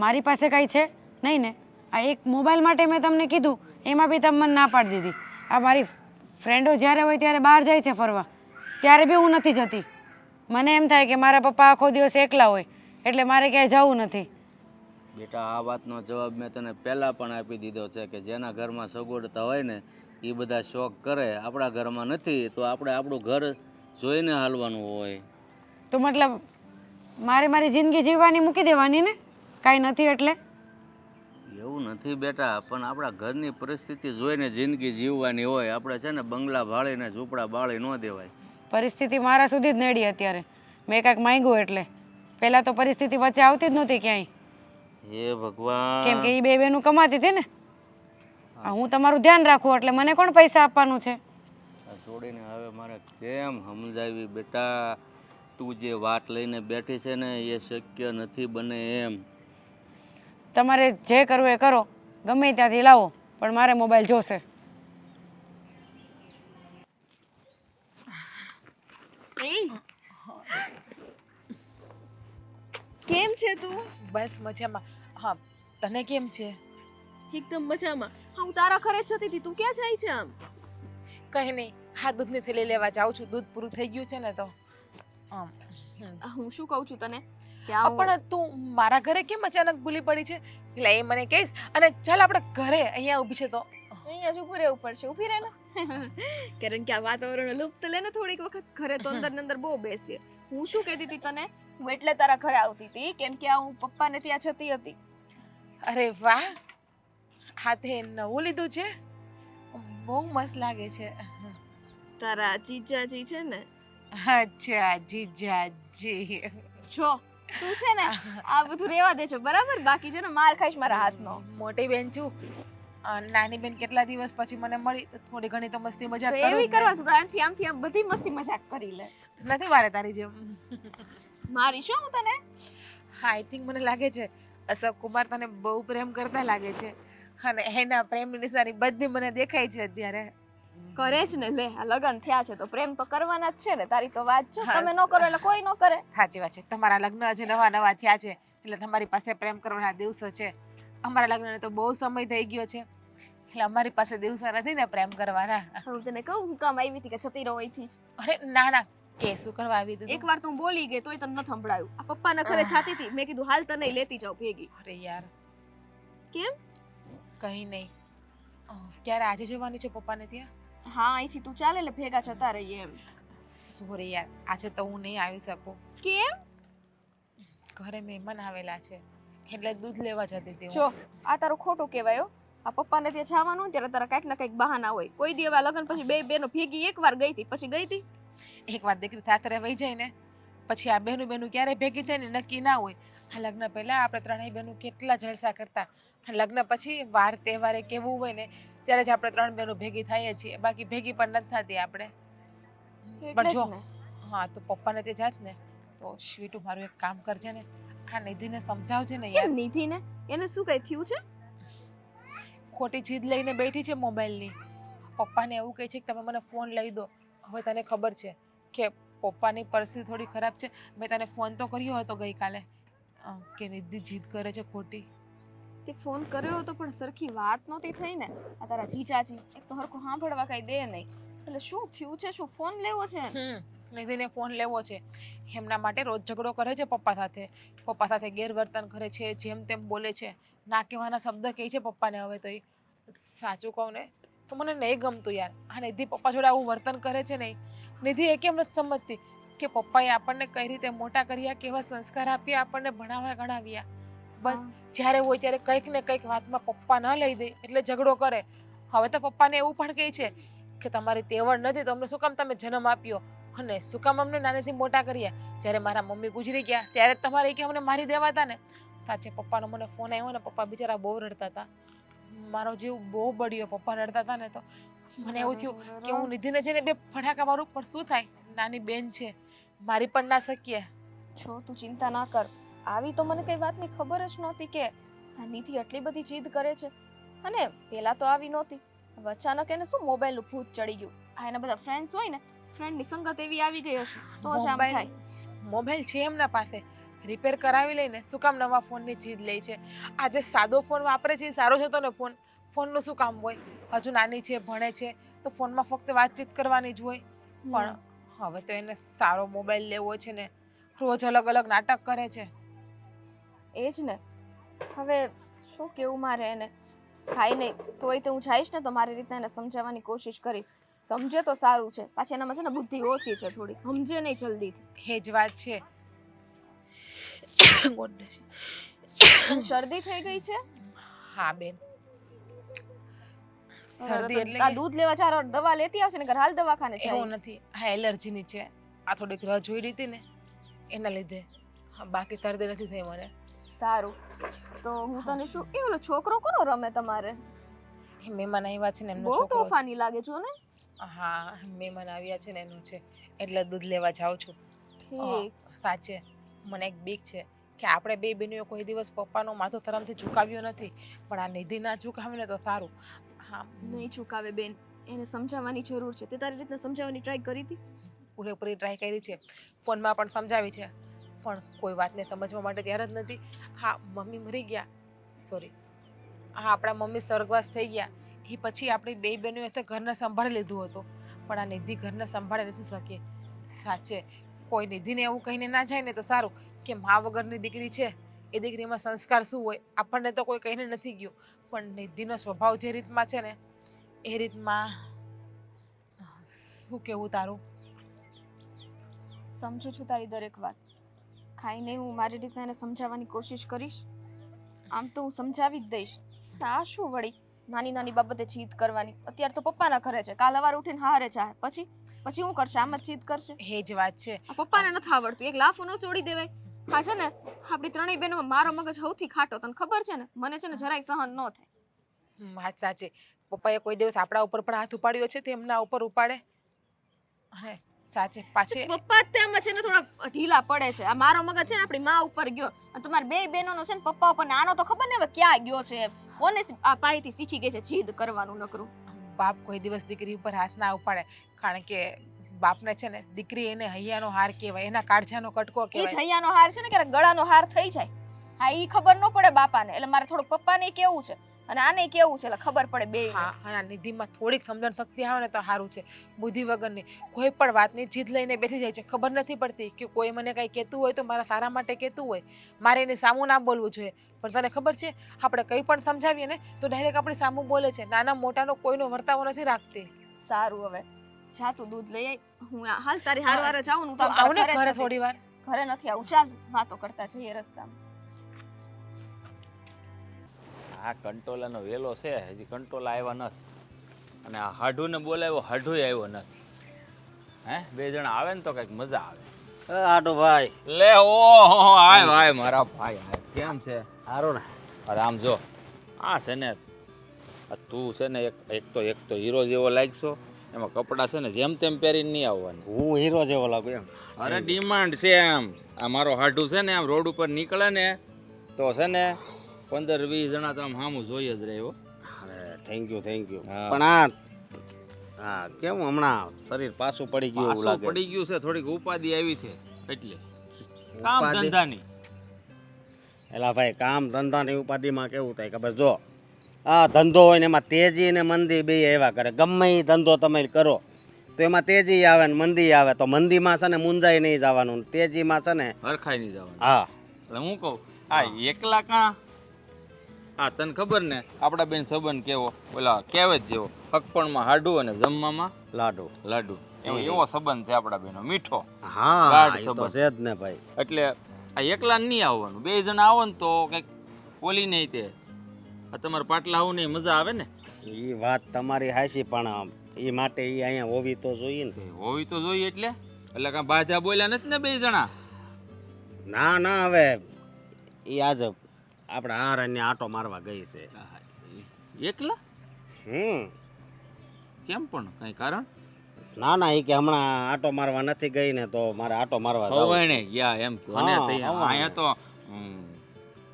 મારી પાસે કાંઈ છે નહીં ને. આ એક મોબાઈલ માટે મેં તમને કીધું એમાં બી તમે મને ના પાડી દીધી. આ મારી ફ્રેન્ડો જ્યારે હોય ત્યારે બહાર જાય છે ફરવા ત્યારે બી હું નથી જતી. મને એમ થાય કે મારા પપ્પા આખો દિવસ એકલા હોય એટલે મારે ક્યાંય જવું નથી. બેટા આ વાતનો જવાબ મેં તને પહેલાં પણ આપી દીધો છે કે જેના ઘરમાં સગવડતા હોય ને એ બધા શોખ કરે. આપણા ઘરમાં નથી તો આપણે આપણું ઘર જોઈને હાલવાનું હોય. તો મતલબ મારે મારી જિંદગી જીવવાની મૂકી દેવાની ને? કાંઈ નથી એટલે? એવું નથી બેટા, પણ આપણા ઘરની પરિસ્થિતિ જોઈને જિંદગી જીવવાની હોય. આપણે છે ને બંગલા ભાળીને ઝૂંપડા બાળી ન દેવાય. પરિસ્થિતિ મારા સુધી જ નડી અત્યારે. મેં કાંઈક માંગ્યું એટલે. પહેલાં તો પરિસ્થિતિ વચ્ચે આવતી જ નહોતી ક્યાંય. હે ભગવાન. કેમ કે એ બે બેનું કમાતી હતી ને. હું તમારું ધ્યાન રાખું એટલે મને કોણ પૈસા આપવાનું છે? આ છોડીને હવે મારે કેમ સમજાવી બેટા? તું જે વાત લઈને બેઠી છે ને એ શક્ય નથી બને એમ. તમારે જે કરવું એ કરો, ગમે ત્યાંથી લાવો, પણ મારે મોબાઈલ જોશે. કેમ છે તું? બસ મજામાં. હા તને કેમ છે? એકદમ મજામાં. હા હું તારા ઘરે જ જતી હતી. તું ક્યાં જાય છે આમ? કંઈ નહીં, હા દૂધની થેલી લેવા જાઉં છું. દૂધ પૂરું થઈ ગયું છે ને તો હું શું કહું છું તને કે પણ તું મારા ઘરે કેમ અચાનક ભૂલી પડી છે? એટલે એ મને કહીશ. અને ચાલ આપણે ઘરે અહીંયા ઊભી છે તો અહીંયા જ ઊભું રહેવું પડશે. ઊભી રહે ને. કારણ કે આ વાતાવરણ લુપ્ત લે ને થોડીક વખત. ઘરે તો અંદર ને અંદર બહુ બેસીએ. હું શું કહેતી હતી તને, હું એટલે તારા ઘરે આવતી હતી કેમ કે હું પપ્પાને ત્યાં જતી હતી. અરે વાહ, હાથે નવું લીધું છે, બહુ મસ્ત લાગે છે. તારા જીજાજી છે ને, અચ્છા જીજાજી. જો તું છે ને આ બધું રેવા દે છે બરાબર, બાકી છે ને માર ખાઈશ મારા હાથનો. મોટી બેન છું, નાની બેન કેટલા દિવસ પછી મને મળી તો થોડી ઘણી તો મસ્તી મજાક તો કરું એવી જ ને. કરવા તું તો આમથી આમ બધી મસ્તી મજાક કરી લે. નથી મારે તારી જેમ. મારી શું હું તને? હા, આઈ થિંક મને લાગે છે અશોક કુમાર તને બહુ પ્રેમ કરતા લાગે છે, અને એના પ્રેમની નિશાની બધી મને દેખાય છે અત્યારે. કરે જ ને, લે આ લગન થયા છે તો પ્રેમ તો કરવાના જ છે ને. તારી તો વાત છે, હા, તમે ન કરો એટલે કોઈ ન કરે. સાચી વાત છે, તમારા લગ્ન હજી નવા નવા થયા છે એટલે તમારી પાસે પ્રેમ કરવાના દિવસો છે. અમારા લગ્નને તો બહુ સમય થઈ ગયો છે એટલે અમારી પાસે દિવસો નથી ને પ્રેમ કરવાના. હું તને કહું હું કામ આવી હતી કે જતી રહો અહીંથી જ. અરે ના ના, કે શું કરવા આવી દીધું? એકવાર તું બોલી ગઈ તોય તને ન સંભળાયું. આ પપ્પાના ઘરે જાતી હતી, મેં કીધું હાલ તને લેતી જાઉં ભેગી. અરે યાર, કેમ? કઈ નહીં. ક્યારે આજે જવાની છે પપ્પાને ત્યાં? હા, અહીંથી તું ચાલે એટલે ભેગા જતા રહીએ એમ. સોરી યાર, આજે તો હું નહીં આવી શકું. કેમ? ઘરે મહેમાન આવેલા છે એટલે દૂધ લેવા જતી હતી હું. જો આ તારું ખોટું કહેવાય હો. આ પપ્પાને ત્યાં જવાનું હોય ત્યારે તારા કાંઈક ના કંઈક બહાના હોય. કોઈ દી હવે લગન પછી બે બેનો ભેગી એકવાર ગઈ હતી, પછી ગઈ હતી. એકવાર દીકરી થાતરે વહી જાય ને પછી આ બહેનું ક્યારે ભેગી થાય ને નક્કી ના હોય. આ લગ્ન પહેલા આપણે ત્રણેય બહેનું કેટલા જલસા કરતા, લગ્ન પછી વાર તહેવારે કેવું હોય ને ત્યારે જ આપણે ત્રણ બહેનું ભેગી થઈએ છીએ, બાકી ભેગી પણ નથી થતી આપણે. એટલે પણ જ જો ને. હા, તો પપ્પાને તે જાત ને તો સ્વીટુ મારું એક કામ કરજે ને, આ નિધિને સમજાવજે ને કેમ યાર. નીથી ને? એને શું કઈ થયું છે? ખોટી જીદ લઈને બેઠી છે મોબાઈલની. પપ્પાને એવું કહે છે કે તમે મને ફોન લઈ દો. હવે તને ખબર છે કે પપ્પાની પરિસ્થિતિ થોડી ખરાબ છે. મેં તને ફોન તો કર્યો હતો ગઈકાલે કે નિધિ જીદ કરે છે ખોટી. તે ફોન કર્યો હતો પણ સરખી વાત નહોતી થઈ ને. આ તારા જીજાજી એક તો હરખું સાંભળવા કઈ દે નહીં. એટલે શું થયું છે? શું ફોન લેવો છે? નિધિને ફોન લેવો છે. એમના માટે રોજ ઝઘડો કરે છે પપ્પા સાથે ગેરવર્તન કરે છે, જેમ તેમ બોલે છે, ના કહેવાના શબ્દ કહે છે પપ્પાને. હવે તો એ સાચું કહું ને તો મને નહીં ગમતું યાર. આ નિધિ પપ્પા જોડે આવું વર્તન કરે છે નહીં. નિધિ એ કેમ નથી સમજતી કે પપ્પાએ આપણને કઈ રીતે મોટા કર્યા, કેવા સંસ્કાર આપ્યા, આપણને ભણાવ્યા ગણાવ્યા. બસ જ્યારે હોય ત્યારે કંઈક ને કંઈક વાતમાં પપ્પા ન લઈ દે એટલે ઝઘડો કરે. હવે તો પપ્પાને એવું પણ કહે છે કે તમારી તેવડ નથી તો અમને શું કામ તમે જન્મ આપ્યો, અને શું કામ અમને નાનેથી મોટા કર્યા? જ્યારે મારા મમ્મી ગુજરી ગયા ત્યારે જ તમારે કે અમને મારી દેવાતા ને. સાચે પપ્પાનો મને ફોન આવ્યો ને પપ્પા બિચારા બહુ રડતા હતા. મારો જીવ બહુ બળ્યો. પપ્પા રડતા હતા ને તો મને એવું થયું કે હું નિધિને જઈને બે ફટાકા મારું, પણ શું થાય, નાની બેન છે, મારી પણ ના શકીએ. છો તું ચિંતા ના કર. આવી તો મને કઈ વાતની ખબર જ નહોતી કે આ નિધિ આટલી બધી જીદ કરે છે. અને પેલા તો આવી નહોતી. હવે અચાનક એને શું મોબાઈલનું ભૂત ચડી ગયું. આ એના બધા ફ્રેન્ડ્સ હોય ને, ફ્રેન્ડની સંગત એવી આવી ગઈ હશે તો જ આમ થાય. મોબાઈલ છે એમના પાસે, રિપેર કરાવી લઈને શું કામ નવા ફોનની જીદ લે છે? આજે સાદો ફોન વાપરે છે સારો જ હતો ને ફોનનું શું કામ હોય? હજુ નાની છે, ભણે છે તો ફોનમાં ફક્ત વાતચીત કરવાની જ હોય. પણ હવે તો એને સારો મોબાઈલ લેવો છે ને રોજ અલગ અલગ નાટક કરે છે. એ જ ને. હવે શું કેવું મારે એને? ખાઈ નહીં તોય તો હું જઈશ ને તો મારી રીતના એને સમજાવવાની કોશિશ કરીશ. સમજે તો સારું છે. પાછી એનામાં છે ને બુદ્ધિ ઓછી છે થોડી, સમજે નહીં જલ્દીથી. એ જ વાત છે. શરદી થઈ ગઈ છે? હા બેન, શરદી એટલે આ દૂધ લેવા ચાર દવા લેતી આવશે ને હાલ દવાખાને જાય. એવું નથી, હા એલર્જીની છે. આ થોડીક રહ જોઈ લીધી ને એના લીધે, બાકી શરદી નથી થઈ મને. સારું તો હું તને શું એ ઓલો છોકરો કોનો રમે તમારે? એ મહેમાન આવ્યા છે ને એમનો બહુ છોકરો છે. તોફાની લાગે છો ને? હા, મહેમાન આવ્યા છે ને એનું છે એટલે દૂધ લેવા જાઉં છું. ઠીક. સાચે મને એક બીક છે કે આપણે બે બહેનોએ કોઈ દિવસ પપ્પાનો માથો ધરમથી ઝુકાવ્યો નથી, પણ આ નિધિ ના ઝુકાવે ને તો સારું. હા, નહીં ચૂકાવે બેન, એને સમજાવવાની જરૂર છે. તે તારી રીતના સમજાવવાની ટ્રાય કરી હતી? પૂરેપૂરી ટ્રાય કરી છે, ફોનમાં પણ સમજાવી છે, પણ કોઈ વાતને સમજવા માટે તૈયાર જ નથી. હા, મમ્મી મરી ગયા, સોરી, હા આપણા મમ્મી સ્વર્ગવાસ થઈ ગયા એ પછી આપણી બે બહેનોએ તો ઘરને સંભાળી લીધું હતું, પણ આ નિધિ ઘરને સંભાળી નથી શકી. સાચે કોઈ નિધિને એવું કહીને ના જાય ને તો સારું કે મા વગરની દીકરી છે, એ દીકરીમાં સંસ્કાર શું હોય આપણને તો કોઈ કહીને નથી ગયું, પણ નિધિનો સ્વભાવ જે રીતમાં છે ને એ રીતમાં શું કહેવું તારું? સમજુ છું તારી દરેક વાત. ખાઈને હું મારી રીતના એને સમજાવવાની કોશિશ કરીશ. આમ તો હું સમજાવી જ દઈશ. આ શું વળી નાની નાની બાબતે જીદ કરવાની. અત્યારે તો પપ્પાના ઘરે છે, કાલ સવારે ઉઠીને હારે જાય, પછી પછી શું કરશે? આમ જ જીદ કરશે? એ જ વાત છે. આ પપ્પાને નથી આવડતું, એક લાફો ન ચોડી દેવાય. હા છે ને, આપણી ત્રણેય બહેનોમાં મારો મગજ સૌથી ખાટો, તને ખબર છે ને, મને છે ને જરાય સહન ન થાય. વાત સાચી. પપ્પાએ કોઈ દિવસ આપણા ઉપર પણ હાથ ઉપાડ્યો છે તે એમના ઉપર ઉપાડે? હે સાચી પાછી પપ્પા જ તેમાં છે ને થોડા ઢીલા પડે છે. આ મારો મગજ છે ને આપણી માં ઉપર ગયો, અને તમારી બે બહેનોનો છે ને પપ્પા ઉપર, ને આનો તો ખબર ને હવે ક્યાં ગયો છે. કોને આ પાઈથી શીખી ગઈ છે જીદ કરવાનું નકરું? બાપ કોઈ દિવસ દીકરી ઉપર હાથ ના ઉપાડે, કારણ કે બાપને છે ને દીકરી એને હૈયાનો હાર કહેવાય, એના કાળજાનો કટકો ઈ જ કહેવાય. હૈયાનો હાર છે ને ક્યારેક ગળાનો હાર થઈ જાય. હા ઈ ખબર ન પડે બાપાને, એટલે મારે થોડુંક પપ્પાને કેવું છે અને આને કેવું છે, એટલે ખબર પડે બે. હા અને નિધિમાં થોડીક સમજણ શક્તિ આવે ને તો સારું છે. બુદ્ધિ વગરની કોઈ પણ વાતની જીદ લઈને બેઠી જાય છે. ખબર નથી પડતી કે કોઈ મને કંઈ કહેતું હોય તો મારા સારા માટે કહેતું હોય, મારે એને સામું ના બોલવું જોઈએ. પણ તને ખબર છે, આપણે કંઈ પણ સમજાવીએ ને તો ડાયરેક્ટ આપણી સામું બોલે છે. નાના મોટાનો કોઈનો વર્તાવો નથી રાખતી. સારું, હવે જા તું દૂધ લઈ આય. હું હાલ તારી હારવારે જાઉં ને, તો આવ ને ઘરે થોડી વાર. ઘરે નથી આવું, ચાલ વાતો કરતા જઈએ રસ્તામાં. આ કંટોલાનો વેલો છે, હજી કંટોલા આવ્યા નથી, અને આ હાઢુને બોલાવ્યો, હાઢુય આવ્યો નથી. હે બે જણા આવે ને તો કંઈક મજા આવે. આટો ભાઈ લે ઓહો, આય આય મારા ભાઈ આય. કેમ છે? સારું ને? અરે આમ જો, આ છે ને તું છે ને એક તો હીરો જેવો લાગશો, એમાં કપડાં છે ને જેમ તેમ પહેરીને નહીં આવવાનું. હું હીરો જેવો લાગુ એમ? અરે ડિમાન્ડ છે એમ. આ મારો હાઢું છે ને આમ રોડ ઉપર નીકળે ને તો છે ને 15-20 જણા તો આમ સામું જોઈએ જ રહ્યો. અરે થેન્ક યુ હા. પણ હા કેમ હમણાં શરીર પાછું પડી ગયું એવું પાછું લાગે? પડી ગયું છે, થોડીક ઉપાધિ આવી છે એટલે કામ ઉપાધિ? ધંધાની. એલા ભાઈ, કામ ધંધાની ઉપાધિમાં કેવું થાય ખબર? જો આ ધંધો હોય ને એમાં તેજી ને મંદી બે આવ્યા કરે. ગમે એ ધંધો તમે કરો તો એમાં તેજી આવે ને મંદી આવે, તો મંદીમાં છે ને મુંજાઈ નહીં જવાનું, તેજીમાં છે ને હરખાઈ નહીં જવાનું. હા. એટલે હું કહું, આ એકલા કાં? હા તને ખબર ને આપણા બેન સંબંધ કેવો, ઓલા કહેવત જેવો, હકપણમાં હાડું અને જમવામાં લાડુ. લાડુ, એવો સંબંધ છે આપણા બેનો, મીઠો. હા ગાઢ એ તો સંબંધ. છે જ ને ભાઈ. એટલે આ એકલા નહીં આવવાનું, બે જણા આવો ને તો કંઈક બોલી નહીં તે આ તમારે પાટલા આવું નહીં મજા આવે ને. એ વાત તમારી હાચી, પણ એ માટે એ અહીંયા હોવી તો જોઈએ ને. હોવી તો જોઈએ એટલે કાંઈ બાધા બોલ્યા નથી ને બે જણા? ના હવે એ આજ આપણા હારાને આટો મારવા ગઈ છે. એકલા? કેમ પણ કઈ કારણ? ના એ કે હમણાં આટો મારવા નથી ગઈ ને તો મારે આટો મારવા જાવું. હવાણે ગયા એમ કહો ને. હા, તઈ હવાણે. અહીંયા તો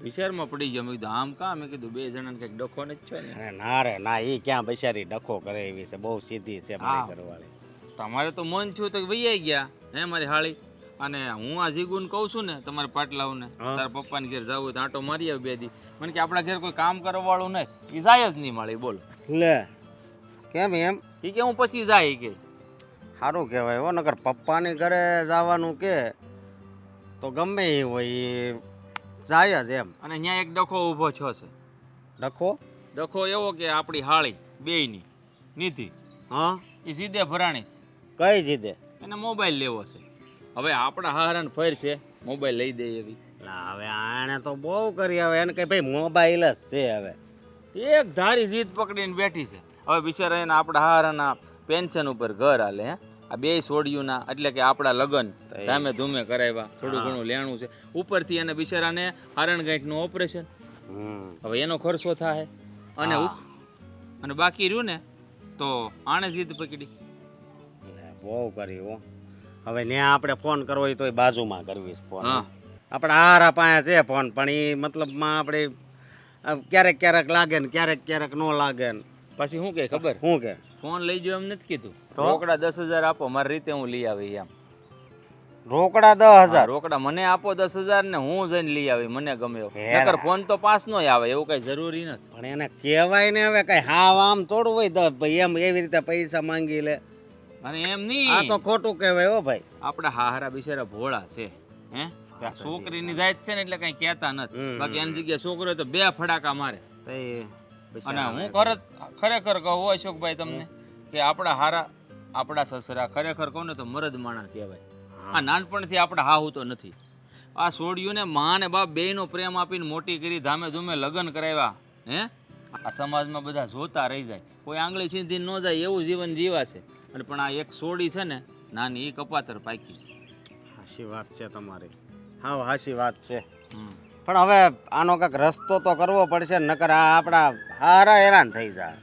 વિચારમાં પડી ગયો. મેં કીધું આમ કાં? મેં કીધું બે જણાને કંઈક ડખો ને જ છો ને. અરે ના રે ના, એ ક્યાં બિચારી ડખો કરે એવી છે, બહુ સીધી છે મારી હા. ઘરવાળી. તમારે તો મન થયું તો વૈયા ગયા હે મારી હાળી. અને હું આ જીગુને કહું છું ને તમારે પાટલાઓને, હા. તારા પપ્પાને ઘેર જવું હોય તો આંટો મારી આવે બે દી. મને કે આપણા ઘેર કોઈ કામ કરવા વાળું નથી, એ જાય જ નહીં મળે. બોલો લે કેમ એમ? એ કે હું પછી જાય ઈ કે. સારું કહેવાય હો, નકર પપ્પાની ઘરે જવાનું કે તો ગમે એ હોય એ જાય જ એમ. અને ત્યાં એક ડખો ઊભો છો છે. ડખો? ડખો એવો કે આપણી હાળી બેયની નિધિ હા એ સીધે ભરાણી છે. કઈ જીદે? એને મોબાઈલ લેવો છે. હવે આપણા હારાને ફેર છે મોબાઈલ લઈ દે એવી. ના હવે આણે તો બહુ કરી, હવે એને કઈ ભાઈ મોબાઈલ જ છે. હવે એક ધારી જીદ પકડીને બેઠી છે. હવે બિચારા એના આપણા હારાના પેન્શન ઉપર ઘર હાલે. હે આ બે સોડિયુંના, એટલે કે આપણા લગ્ન ધામે ધૂમે કરાવ્યા, થોડું ઘણું લેણું છે ઉપરથી. એને બિચારાને હારણગાંઠનું ઓપરેશન, હવે એનો ખર્ચો થાય. અને અને બાકી રહ્યું ને તો આણે જીદ પકડી. બહુ કરી હો. હવે ત્યાં આપણે ફોન કરવો હોય તો બાજુમાં કરવી ફોન. હા. આપણા હારા પાસે છે ફોન, પણ એ મતલબમાં આપણે ક્યારેક ક્યારેક લાગે ને ક્યારેક ન લાગે ને. પછી શું કે ખબર? શું કે ફોન લઈ જાવ એમ નથી કીધું, તો? રોકડા 10,000 આપો, મારી રીતે હું લઈ આવી એમ. રોકડા 10,000? રોકડા મને આપો 10,000 ને હું જઈને લઈ આવી, મને ગમે એવો. હેરા. નકર ફોન તો પાસ નો આવે, એવું કઈ જરૂરી નથી. પણ એને કહેવાય ને હવે કઈ હાવ આમ થોડું હોય તો ભાઈ એમ એવી રીતે પૈસા માંગી લે. અને એમ આ નહીં, તો ખોટું કહેવાય હો ભાઈ. આપડા હારા બિચારા ભોળા છે. હે છોકરીની જાત છે ને એટલે કઈ કહેતા નથી. હમ. બાકી એની જગ્યાએ છોકરો હોય તો 2 ફડાકા મારે. તો એ અને બિચારા હું ખરેખર કહું હોય અશોકભાઈ તમને કે આપણા હારા, આપણા સસરા ખરેખર કહું ને તો મરદ માણા કહેવાય. આ નાનપણથી આપણા હાહુ તો નથી. આ સોડિયું ને માં ને બાપ બેયનો પ્રેમ આપીને મોટી કરી, ધામે ધૂમે લગ્ન કરાવ્યા. હે આ સમાજમાં બધા જોતા રહી જાય, કોઈ આંગળી સીધી ન જાય એવું જીવન જીવાશે. અને પણ આ એક સોડી છે ને નાની, એ કપાતર પાકી છે. હાચી વાત છે તમારી, હા હાચી વાત છે. હમ. પણ હવે આનો કાંઈક રસ્તો તો કરવો પડશે, નકર આ આપણા હારા હેરાન થઈ જાય.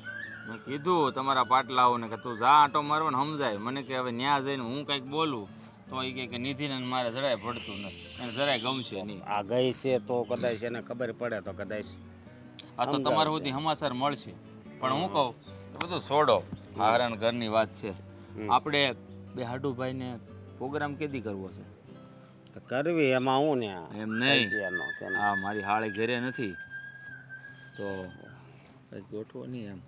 મેં કીધું તમારા પાટલાઓને કે તું જા આંટો મારવો ને સમજાય મને, કે હવે ન્યા જઈને હું કંઈક બોલું તો એ કે નિધિને મારે જરાય પડતું નથી, એને જરાય ગમશે નહીં. આ ગઈ છે તો કદાચ એને ખબર પડે તો કદાચ આ તો તમારા સુધી સમાચાર મળશે. પણ હું કહું એ બધું છોડો, આ હરણ ઘરની વાત છે. આપણે બે હાડુભાઈને પ્રોગ્રામ કેદી કરવો છે? તો કરવી એમાં હું ને એમ નહીં, એનો કેમ હા મારી હાળે ઘરે નથી તો કંઈક ગોઠવો નહીં એમ.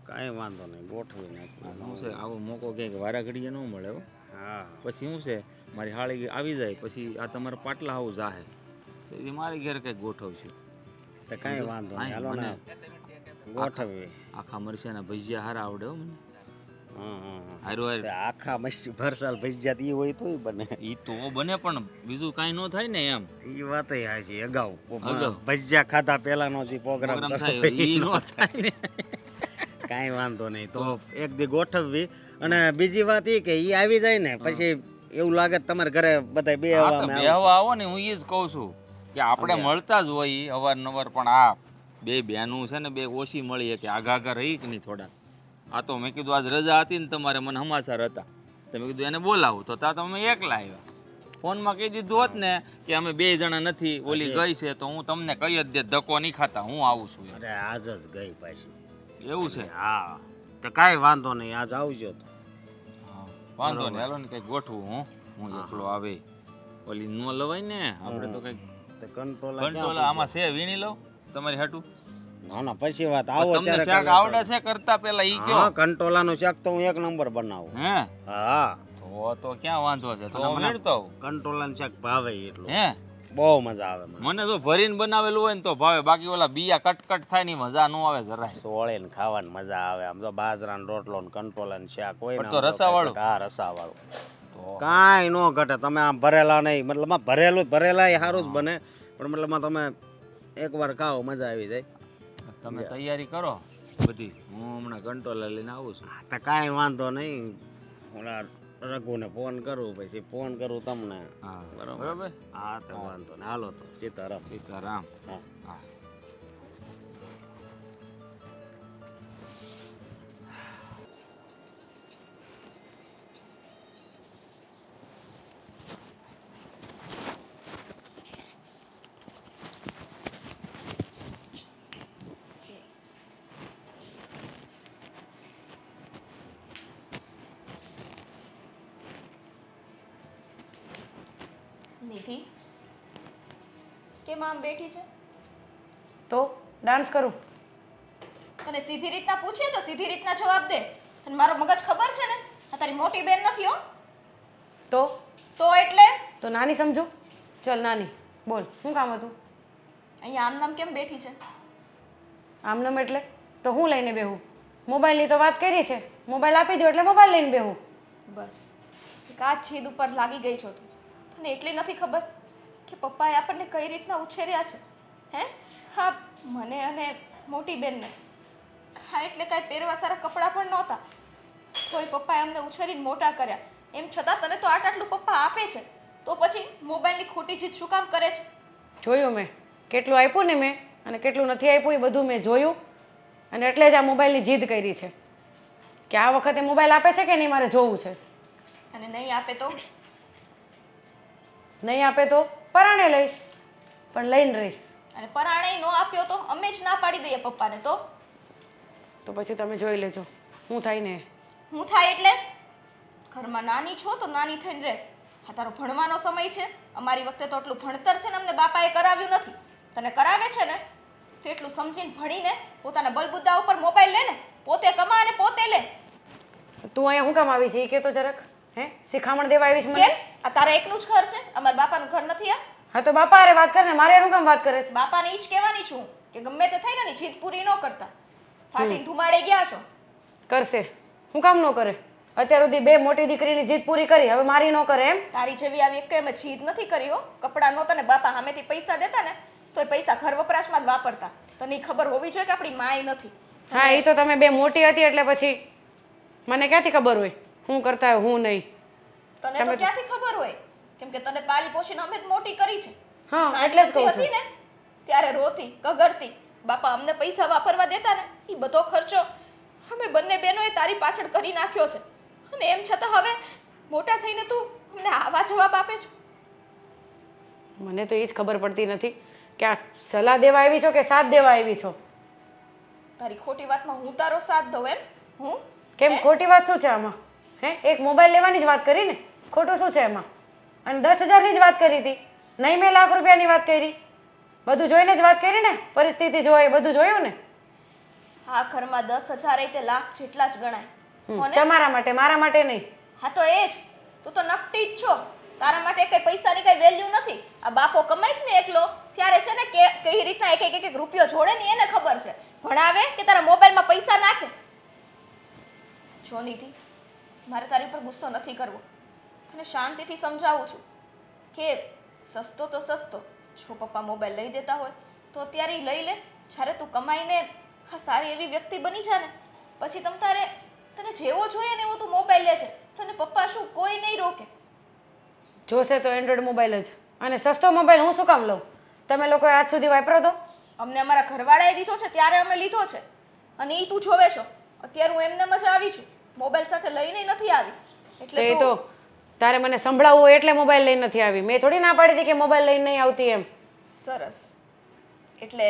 કાંઈ વાંધો નહીં, ગોઠવી નાખીએ. શું છે આવો મોકો ક્યાંક વારા ઘડીએ ન મળે હો. હા પછી શું છે મારી હાળી આવી જાય પછી આ તમારા પાટલા હાઉસ જાહે તો એ મારી ઘેર કંઈક ગોઠવશું. તો કાંઈ વાંધો નહીં, હાલો ને ગોઠવી. આખા મરચાના ભજીયા હારા આવડે હો મને. હા હા હારું હારું હા, આખા મસ્તી ભરસાલ ભજીયા ઈ હોય તોય બને. એ તો બને પણ બીજું કાંઈ ન થાય ને એમ. ઈ વાત હાચી. અગાઉ અગાઉ. ભજીયા ખાધા પહેલાનો જે પ્રોગ્રામ પ્રોગ્રામ થાય એ ન થાય ને. કાંઈ વાંધો નહીં, તો એક દી ગોઠવવી. અને બીજી વાત એ કે ઈ આવી જાય ને પછી એવું લાગે કે તમારા ઘરે બધા બે હા તો બેહવા આવો ને, હું એ જ કહું છું કે આપણે મળતા જ હોય અવારનવાર, પણ આ બે બહેનું છે ને બે ઓછી મળી કે આઘા આઘા રહી કે નહીં થોડા. આ તો મેં કીધું આજ રજા હતી ને તમારે મને સમાચાર હતા તો મેં કીધું એને બોલાવું, તો ત્યાં તમે એકલા આવ્યા. ફોનમાં કહી દીધું હોત ને કે અમે બે જણા નથી, ઓલી ગઈ છે, તો હું તમને કહી જ દે ધક્કો નહીં ખાતા, હું આવું છું. અરે આજ જ ગઈ પાછી. એવું છે? હા તો કાંઈ વાંધો નહીં, આજ આવજો તો. હા વાંધો નહીં, હાલો ને કંઈક ગોઠવું. હું એકલો આવે ઓલી ન લવાય ને, આપણે તો કંઈક તો કંટ્રોલ કંટ્રોલ આમાં છે વીણી લઉં તમારી હાટું. ના ના પછી વાત આવો તમને ત્યારે શાક આવડે છે કરતા પેલા ઈ કયો? હા કંટોલાનું શાક તો હું એક નંબર બનાવું. હે હા તો ક્યાં વાંધો છે, તો હું વીણતો આવું. કંટોલાનું શાક ભાવે એટલું, હે બહુ મજા આવે મને. મને તો ભરીને બનાવેલું હોય ને તો ભાવે, બાકી ઓલા બીયા કટકટ થાય ની મજા ન આવે જરાય. સોળીને ખાવાની મજા આવે. આમ તો બાજરાનો રોટલો ને કંટોલાનું શાક હોય ને પણ તો આમ રસાવાળું? હા રસાવાળું કાંઈ ન ઘટે. તમે આમ ભરેલા નહીં, મતલબ ભરેલા એ સારું જ બને, પણ મતલબમાં તમે એકવાર ખાઓ મજા આવી જાય. તમે તૈયારી કરો બધી, હું હમણાં કંટોલા લઈને આવું છું. તો કાંઈ વાંધો નહીં, ઓલા રઘુને ફોન કરું, પછી ફોન કરું તમને. હા બરોબર. બરાબર. હા તો વાંધો નહીં, હાલો તો સીતારામ. સીતારામ. હા હા નિધિ કેમ આમ બેઠી છે? તો ડાન્સ કરું? તને સીધી રીતના પૂછીએ તો સીધી રીતના જવાબ દે. તને મારો મગજ ખબર છે ને, આ તારી મોટી બેન નથી હો. તો એટલે તો નાની સમજુ? ચલ નાની બોલ, શું કામ હતું? અહીંયા આમ નામ કેમ બેઠી છે? આમનામ એટલે તો હું લઈને બેહું? મોબાઈલની તો વાત કરી છે, મોબાઈલ આપી દો એટલે મોબાઈલ લઈને બેહું. બસ એક આ છેદ ઉપર લાગી ગઈ છો તું. તને એટલી નથી ખબર કે પપ્પાએ આપણને કઈ રીતના ઉછેર્યા છે? હે હા, મને અને મોટી બેનને હા એટલે કાંઈ પહેરવા સારા કપડાં પણ નહોતા, તોય પપ્પાએ અમને ઉછેરીને મોટા કર્યા. એમ છતાં તને તો આટલું પપ્પા આપે છે, તો પછી મોબાઈલની ખોટી જીદ શું કામ કરે છે? જોયું મેં કેટલું આપ્યું ને મેં, અને કેટલું નથી આપ્યું એ બધું મેં જોયું, અને એટલે જ આ મોબાઈલની જીદ કરી છે કે આ વખતે મોબાઈલ આપે છે કે નહીં મારે જોવું છે. અને નહીં આપે તો? નહીં આપે તો પરાણે લઈશ, પણ લઈને રહીશ. અને પરાણે ન આપ્યો તો અમે જ ના પાડી દઈએ પપ્પાને. તો પછી તમે જોઈ લેજો હું થાય ને. હું થાય એટલે? ઘરમાં નાની છો તો નાની થઈને રહે. આ તારો ભણવાનો સમય છે. અમારી વખતે તો એટલું ભણતર છે ને અમને બાપાએ કરાવ્યું નથી. તને કરાવે છે ને તો એટલું સમજીને ભણીને પોતાના બલબુદ્દા ઉપર મોબાઈલ લે ને, પોતે કમા અને પોતે લે. તું અહીંયા હું કામ આવી છે એ કે તો જરાક. હે શિખામણ દેવા આવીશ મને? કેમ? આ તારા એકનું જ ઘર છે? અમારા બાપાનું ઘર નથી આ? હા તો બાપા અરે વાત કર ને, મારે એનું કામ વાત કરે છે? બાપાને ઈ જ કહેવાની છું કે ગમે તે થઈને ની જીદ પૂરી ન કરતા. ફાટીને ધુમાડે ગયા છો. કરશે, હું કામ ન કરે? અત્યાર સુધી બે મોટી દીકરીની જીદ પૂરી કરી, હવે મારી ન કરે એમ? તારી જેવી આવી એક અમે જીદ નથી કરી હો. કપડાં નહોતા ને બાપા સામેથી પૈસા દેતા ને તો એ પૈસા ઘર વપરાશમાં જ વાપરતા. તને ઈ ખબર હોવી જોઈએ કે આપણી માય નથી. હા એ તો તમે બે મોટી હતી એટલે પછી મને ક્યાંથી ખબર હોય હું કરતા હોય હું નહીં. તને તો ક્યાંથી ખબર હોય? કેમ કે તને પાલી પોષીને અમે જ મોટી કરી છે. હા નાની એટલે જ કહું હતી છું. ને ત્યારે રોતી કગરતી, બાપા અમને પૈસા વાપરવા દેતા ને એ બધો ખર્ચો અમે બંને બહેનોએ તારી પાછળ કરી નાખ્યો છે, અને એમ છતાં હવે મોટા થઈને તું અમને આવા જવાબ આપે છે. મને તો એ જ ખબર પડતી નથી કે આ સલાહ દેવા આવી છો કે સાથ દેવા આવી છો. તારી ખોટી વાતમાં હું તારો સાથ દઉં એમ? હું કેમ ખોટી વાત શું છે આમાં? હે એક મોબાઈલ લેવાની જ વાત કરી ને, ખોટું શું છે એમાં? અને 10,000ની જ વાત કરી હતી, નહીં મેં લાખ રૂપિયાની વાત કરી. બધું જોઈને જ વાત કરી ને, પરિસ્થિતિ જોઈ બધું જોયું ને. આ ઘરમાં 10,000 તે લાખ જેટલા જ ગણાય. કોને? તમારા માટે, મારા માટે નહીં. હા તો એ જ, તું તો નકટી જ છો. તારા માટે કઈ પૈસાની કઈ વેલ્યુ નથી. આ બાપો કમાય જ ને એકલો ત્યારે છે ને કે કઈ રીતના એક રૂપિયો જોડે ને એને ખબર છે. ભણાવે કે તારા મોબાઈલમાં પૈસા નાખે. જો નિધિ, મારે તારી ઉપર ગુસ્સો નથી કરવો. તને શાંતિથી સમજાવું છું કે સસ્તો તો સસ્તો, જો પપ્પા મોબાઈલ લઈ દેતા હોય તો અત્યારે ઈ લઈ લે. જ્યારે તું કમાઈને હા સારી એવી વ્યક્તિ બની જા ને પછી તને જેવો જોઈએ ને એવો તું મોબાઈલ લે છે. તને પપ્પા શું કોઈ નહીં રોકે. જોશે તો એન્ડ્રોઈડ મોબાઈલ જ. અને સસ્તો મોબાઈલ હું શું કામ લઉં? તમે લોકોએ આજ સુધી વાપરો તો? અમને અમારા ઘરવાળાએ દીધો છે ત્યારે અમે લીધો છે, અને ઈ તું જોવે છો. અત્યારે હું એમને મજા આવી છું, મોબાઈલ સાથે લઈને નથી આવી. તો એટલે એ તો તારે મને સંભળાવવું હોય એટલે મોબાઈલ લઈને નથી આવી. મેં થોડી ના પાડી હતી કે મોબાઈલ લઈને નહીં આવતી એમ. સરસ. એટલે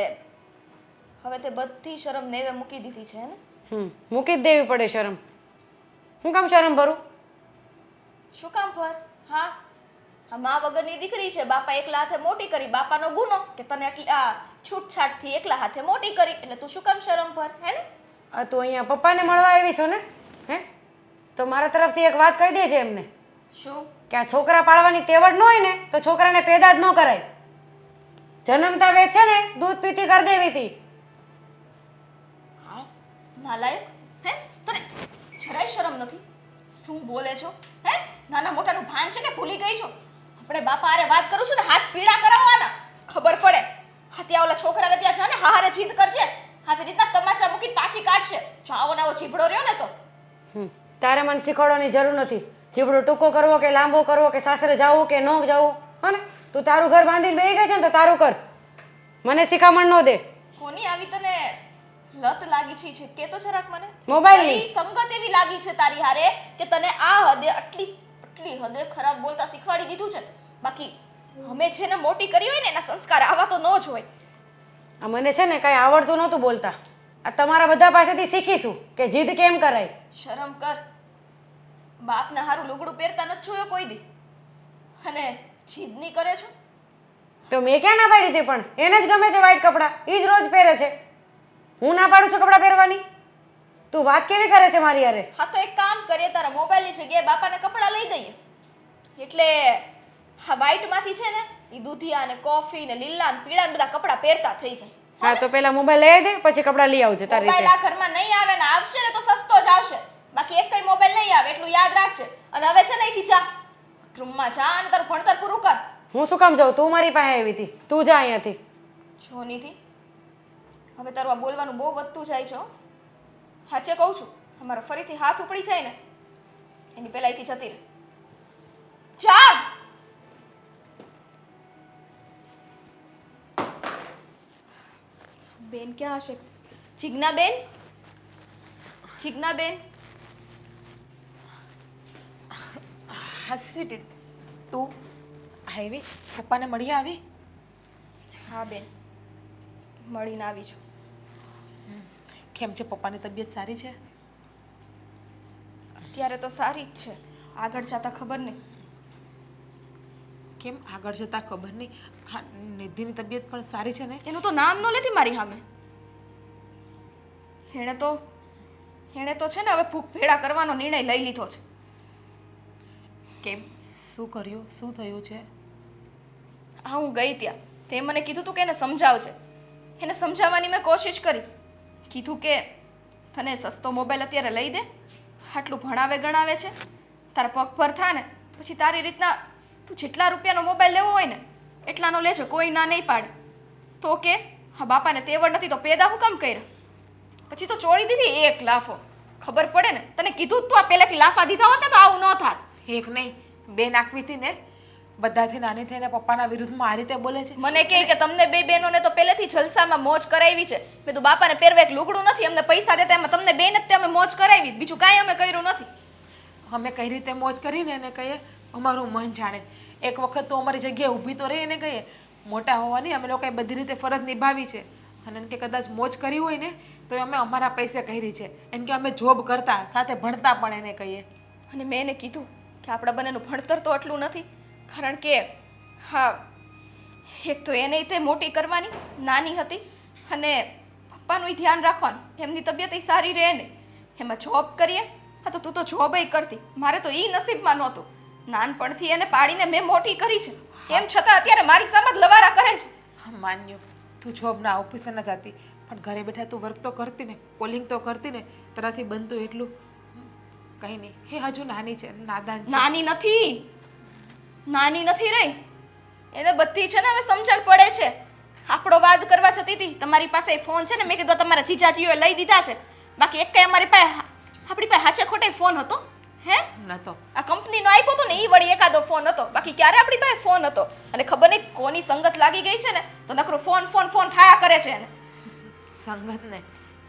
હવે તે બધી શરમ નેવે મૂકી દીધી છે ને? મૂકી જ દેવી પડે શરમ. હું કામ શરમ ભરું? શું કામ ભર? હા હા, મા વગરની દીકરી છે, બાપા એકલા હાથે મોટી કરી. બાપાનો ગુનો કે તને એટલી આ છૂટછાટથી એકલા હાથે મોટી કરી, એટલે તું શું કામ શરમ ભર? હે ને? આ તું અહીંયા પપ્પાને મળવા આવી છો ને? હે તો મારા તરફથી એક વાત કહી દેજે એમને શું? કે આ છોકરા પાળવાની તેવડ ન હોય ને તો છોકરાને પેદા જ ન કરાય. જન્મતા વેચ છે ને દૂધ પીતી કરી દેવી હતી. હા નાલાયક. હે તને જરાય શરમ નથી? શું બોલે છો? હે નાના મોટાનું ભાન છે કે ભૂલી ગઈ છો? આપણે બાપા હારે વાત કરું છું ને હાથ પીડા કરાવવાના ખબર પડે. હા ત્યાં ઓલા છોકરાને ત્યાં જા ને હારે જીદ કરજે. આવી રીતના તમાચા મૂકીને પાછી કાઢશે. જો આવો નાવો જીભડો રહ્યો ને તો. તારે મને શીખવાડવાની જરૂર નથી. જીવડો ટૂંકો કરવો કે લાંબો કરવો કે સાસરે જવું કે ન જવું, હા ને તું તારું ઘર બાંધીને બેસી ગઈ છે ને તો તારું કર. મને શિખામણ ન દે. કોની આવી તને લત લાગી છે કે તો જરાક મને? મોબાઈલની. કઈ સંગત એવી લાગી છે તારી હારે કે તને આ હદે આટલી હદે ખરાબ બોલતા શીખવાડી દીધું છે. બાકી અમે છે ને મોટી કરી હોય ને એના સંસ્કાર આવા તો ન જ હોય. આ મને છે ને કાંઈ આવડતું નહોતું બોલતા. આ તમારા બધા પાસેથી શીખી છું કે જીદ કેમ કરાય. શરમ કર. બાપના હારું લુગડું પહેરતા નથી જોયો કોઈ દી, અને જીદની કરે છો? તો મેં ક્યાં ના પાડી હતી? પણ એને જ ગમે છે વ્હાઈટ કપડાં, એ જ રોજ પહેરે છે. હું ના પાડું છું કપડાં પહેરવાની? તું વાત કેવી કરે છે મારી હારે? હા તો એક કામ કરીએ, તારા મોબાઈલની જગ્યાએ બાપાને કપડાં લઈ દઈએ. એટલે હા વ્હાઈટમાંથી છે ને એ દૂધિયા ને કોફી ને લીલા ને પીળા ને બધા કપડાં પહેરતા થઈ જાય. હા તો પેલા મોબાઈલ લઈ દે પછી કપડાં લઈ આવજે તારી મોબાઈલ રીતે. આ ઘરમાં નહીં આવે ને આવશે ને તો સસ્તો જ આવશે. બાકી એક કઈ મોબાઈલ નહીં આવે એટલું યાદ રાખજે. અને હવે છે ને અહીંથી જા, રૂમમાં જા અને તારું ભણતર પૂરું કર. હું શું કામ જાઉં? તું મારી પાસે આવી હતી, તું જા અહીંયાથી. જો નિધિ, હવે તારું આ બોલવાનું બહુ વધતું જાય છે હો. સાચે કહું છું, અમારો ફરીથી હાથ ઉપડી જાય ને એની પહેલા અહીંથી જતી રહે. જા. બેન ક્યાં હશે? જીજ્ઞા બેન, જીજ્ઞા બેન. હા સ્વીટી, તું આવી પપ્પાને મળી આવી? હા બેન, મળીને આવી છું. કેમ છે પપ્પાની તબિયત સારી છે? અત્યારે તો સારી જ છે, આગળ જતા ખબર નહીં. કેમ આગળ જતા ખબર નહીં? હા નિધિની તબિયત પણ સારી છે ને? એનું તો નામ ન લેતી મારી સામે. એણે તો છે ને હવે ભૂખ ભેળા કરવાનો નિર્ણય લઈ લીધો છે. કેમ શું કર્યું? શું થયું છે? હા હું ગઈ ત્યાં, તે મને કીધું તું કે એને સમજાવજે. એને સમજાવવાની મેં કોશિશ કરી. કીધું કે તને સસ્તો મોબાઈલ અત્યારે લઈ દે, આટલું ભણાવે ગણાવે છે, તારા પગ પર થા ને પછી તારી રીતના તું જેટલા રૂપિયાનો મોબાઈલ લેવો હોય ને એટલાનો લેજો, કોઈ ના નહીં પાડે. તો કે હા બાપાને તેવડ નથી તો પેદા હું કામ કર્યા? પછી તો ચોળી દીધી એક લાફો. ખબર પડે ને, તને કીધું જ તું આ પહેલેથી લાફા દીધા હોત ને તો આવું ન થાત. એક નહીં બે નાખવી હતી ને, બધાથી નાની થઈને પપ્પાના વિરુદ્ધમાં આ રીતે બોલે છે. મને કહે કે તમને બે બહેનોને તો પહેલેથી જલસામાં મોજ કરાવી છે. મેં તું બાપાને પહેરવા એક લુગડું નથી, અમને પૈસા દેતા એમાં તમને બેન જ તે અમે મોજ કરાવી, બીજું કાંઈ અમે કર્યું નથી. અમે કઈ રીતે મોજ કરીને એને કહીએ અમારું મન જાણે છે. એક વખત તો અમારી જગ્યાએ ઊભી તો રહી એને કહીએ મોટા હોવાની અમે લોકોએ બધી રીતે ફરજ નિભાવી છે, અને એમ કે કદાચ મોજ કરી હોય ને તો અમે અમારા પૈસે કરી છે. એમ કે અમે જોબ કરતા સાથે ભણતા પણ એને કહીએ. અને મેં એને કીધું કે આપણા બંનેનું ભણતર તો આટલું નથી, કારણ કે હા એક તો એને તે મોટી કરવાની નાની હતી, અને પપ્પાનું ધ્યાન રાખવાનું, એમની તબિયત સારી રહે ને. એમાં જોબ કરીએ, હા તો તું તો જોબ કરતી, મારે તો એ નસીબમાં નહોતું. નાનપણથી એને પાડીને મેં મોટી કરી છે, એમ છતાં અત્યારે મારી સામે જ લવારા કરે છે. માન્યું તું જોબના ઓફિસે ન જતી, પણ ઘરે બેઠા તું વર્ક તો કરતી ને, કોલિંગ તો કરતી ને, તારાથી બનતું એટલું. કંઈ નહીં, એ હજુ નાની છે, નાદાન છે. નાની નથી રહી, એને બધી છે ને હવે સમજણ પડે છે. આપણો વાદ કરવા જતી હતી, તમારી પાસે ફોન છે ને, મેં કીધું તમારા જીજાજીઓએ લઈ દીધા છે, બાકી એક કઈ અમારી પાસે આપણી પાસે હાચે ખોટે ફોન હતો હે નતો. આ કંપનીનો આપ્યો હતો ને એ વળી એકાદો ફોન હતો, બાકી ક્યારે આપણી પાસે ફોન હતો? અને ખબર નહીં કોની સંગત લાગી ગઈ છે ને, તો નકરો ફોન ફોન ફોન થાયા કરે છે એને.